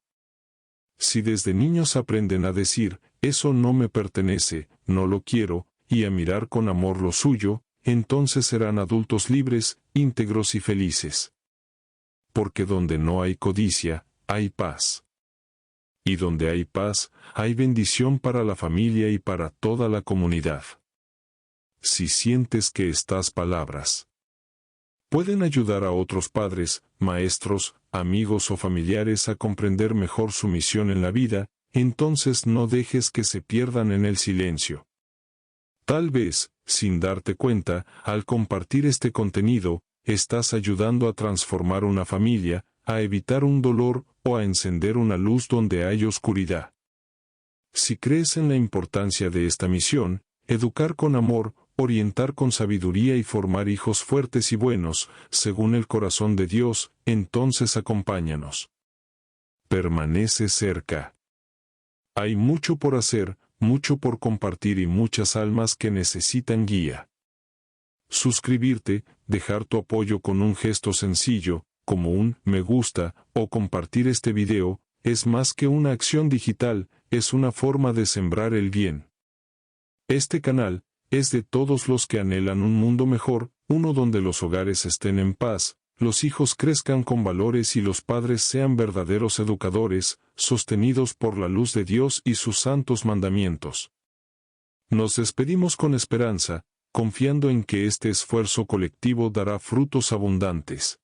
Speaker 1: Si desde niños aprenden a decir, eso no me pertenece, no lo quiero, y a mirar con amor lo suyo, entonces serán adultos libres, íntegros y felices. Porque donde no hay codicia, hay paz. Y donde hay paz, hay bendición para la familia y para toda la comunidad. Si sientes que estas palabras pueden ayudar a otros padres, maestros, amigos o familiares a comprender mejor su misión en la vida, entonces no dejes que se pierdan en el silencio. Tal vez, sin darte cuenta, al compartir este contenido, estás ayudando a transformar una familia, a evitar un dolor o a encender una luz donde hay oscuridad. Si crees en la importancia de esta misión, educar con amor, orientar con sabiduría y formar hijos fuertes y buenos, según el corazón de Dios, entonces acompáñanos. Permanece cerca. Hay mucho por hacer, mucho por compartir y muchas almas que necesitan guía. Suscribirte, dejar tu apoyo con un gesto sencillo, como un me gusta, o compartir este video, es más que una acción digital, es una forma de sembrar el bien. Este canal es de todos los que anhelan un mundo mejor, uno donde los hogares estén en paz, los hijos crezcan con valores y los padres sean verdaderos educadores, sostenidos por la luz de Dios y sus santos mandamientos. Nos despedimos con esperanza, confiando en que este esfuerzo colectivo dará frutos abundantes.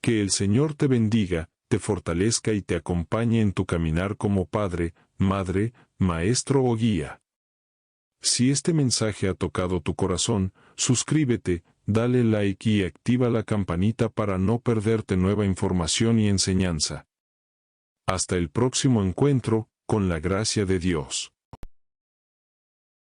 Speaker 1: Que el Señor te bendiga, te fortalezca y te acompañe en tu caminar como padre, madre, maestro o guía. Si este mensaje ha tocado tu corazón, suscríbete, dale like y activa la campanita para no perderte nueva información y enseñanza. Hasta el próximo encuentro, con la gracia de Dios.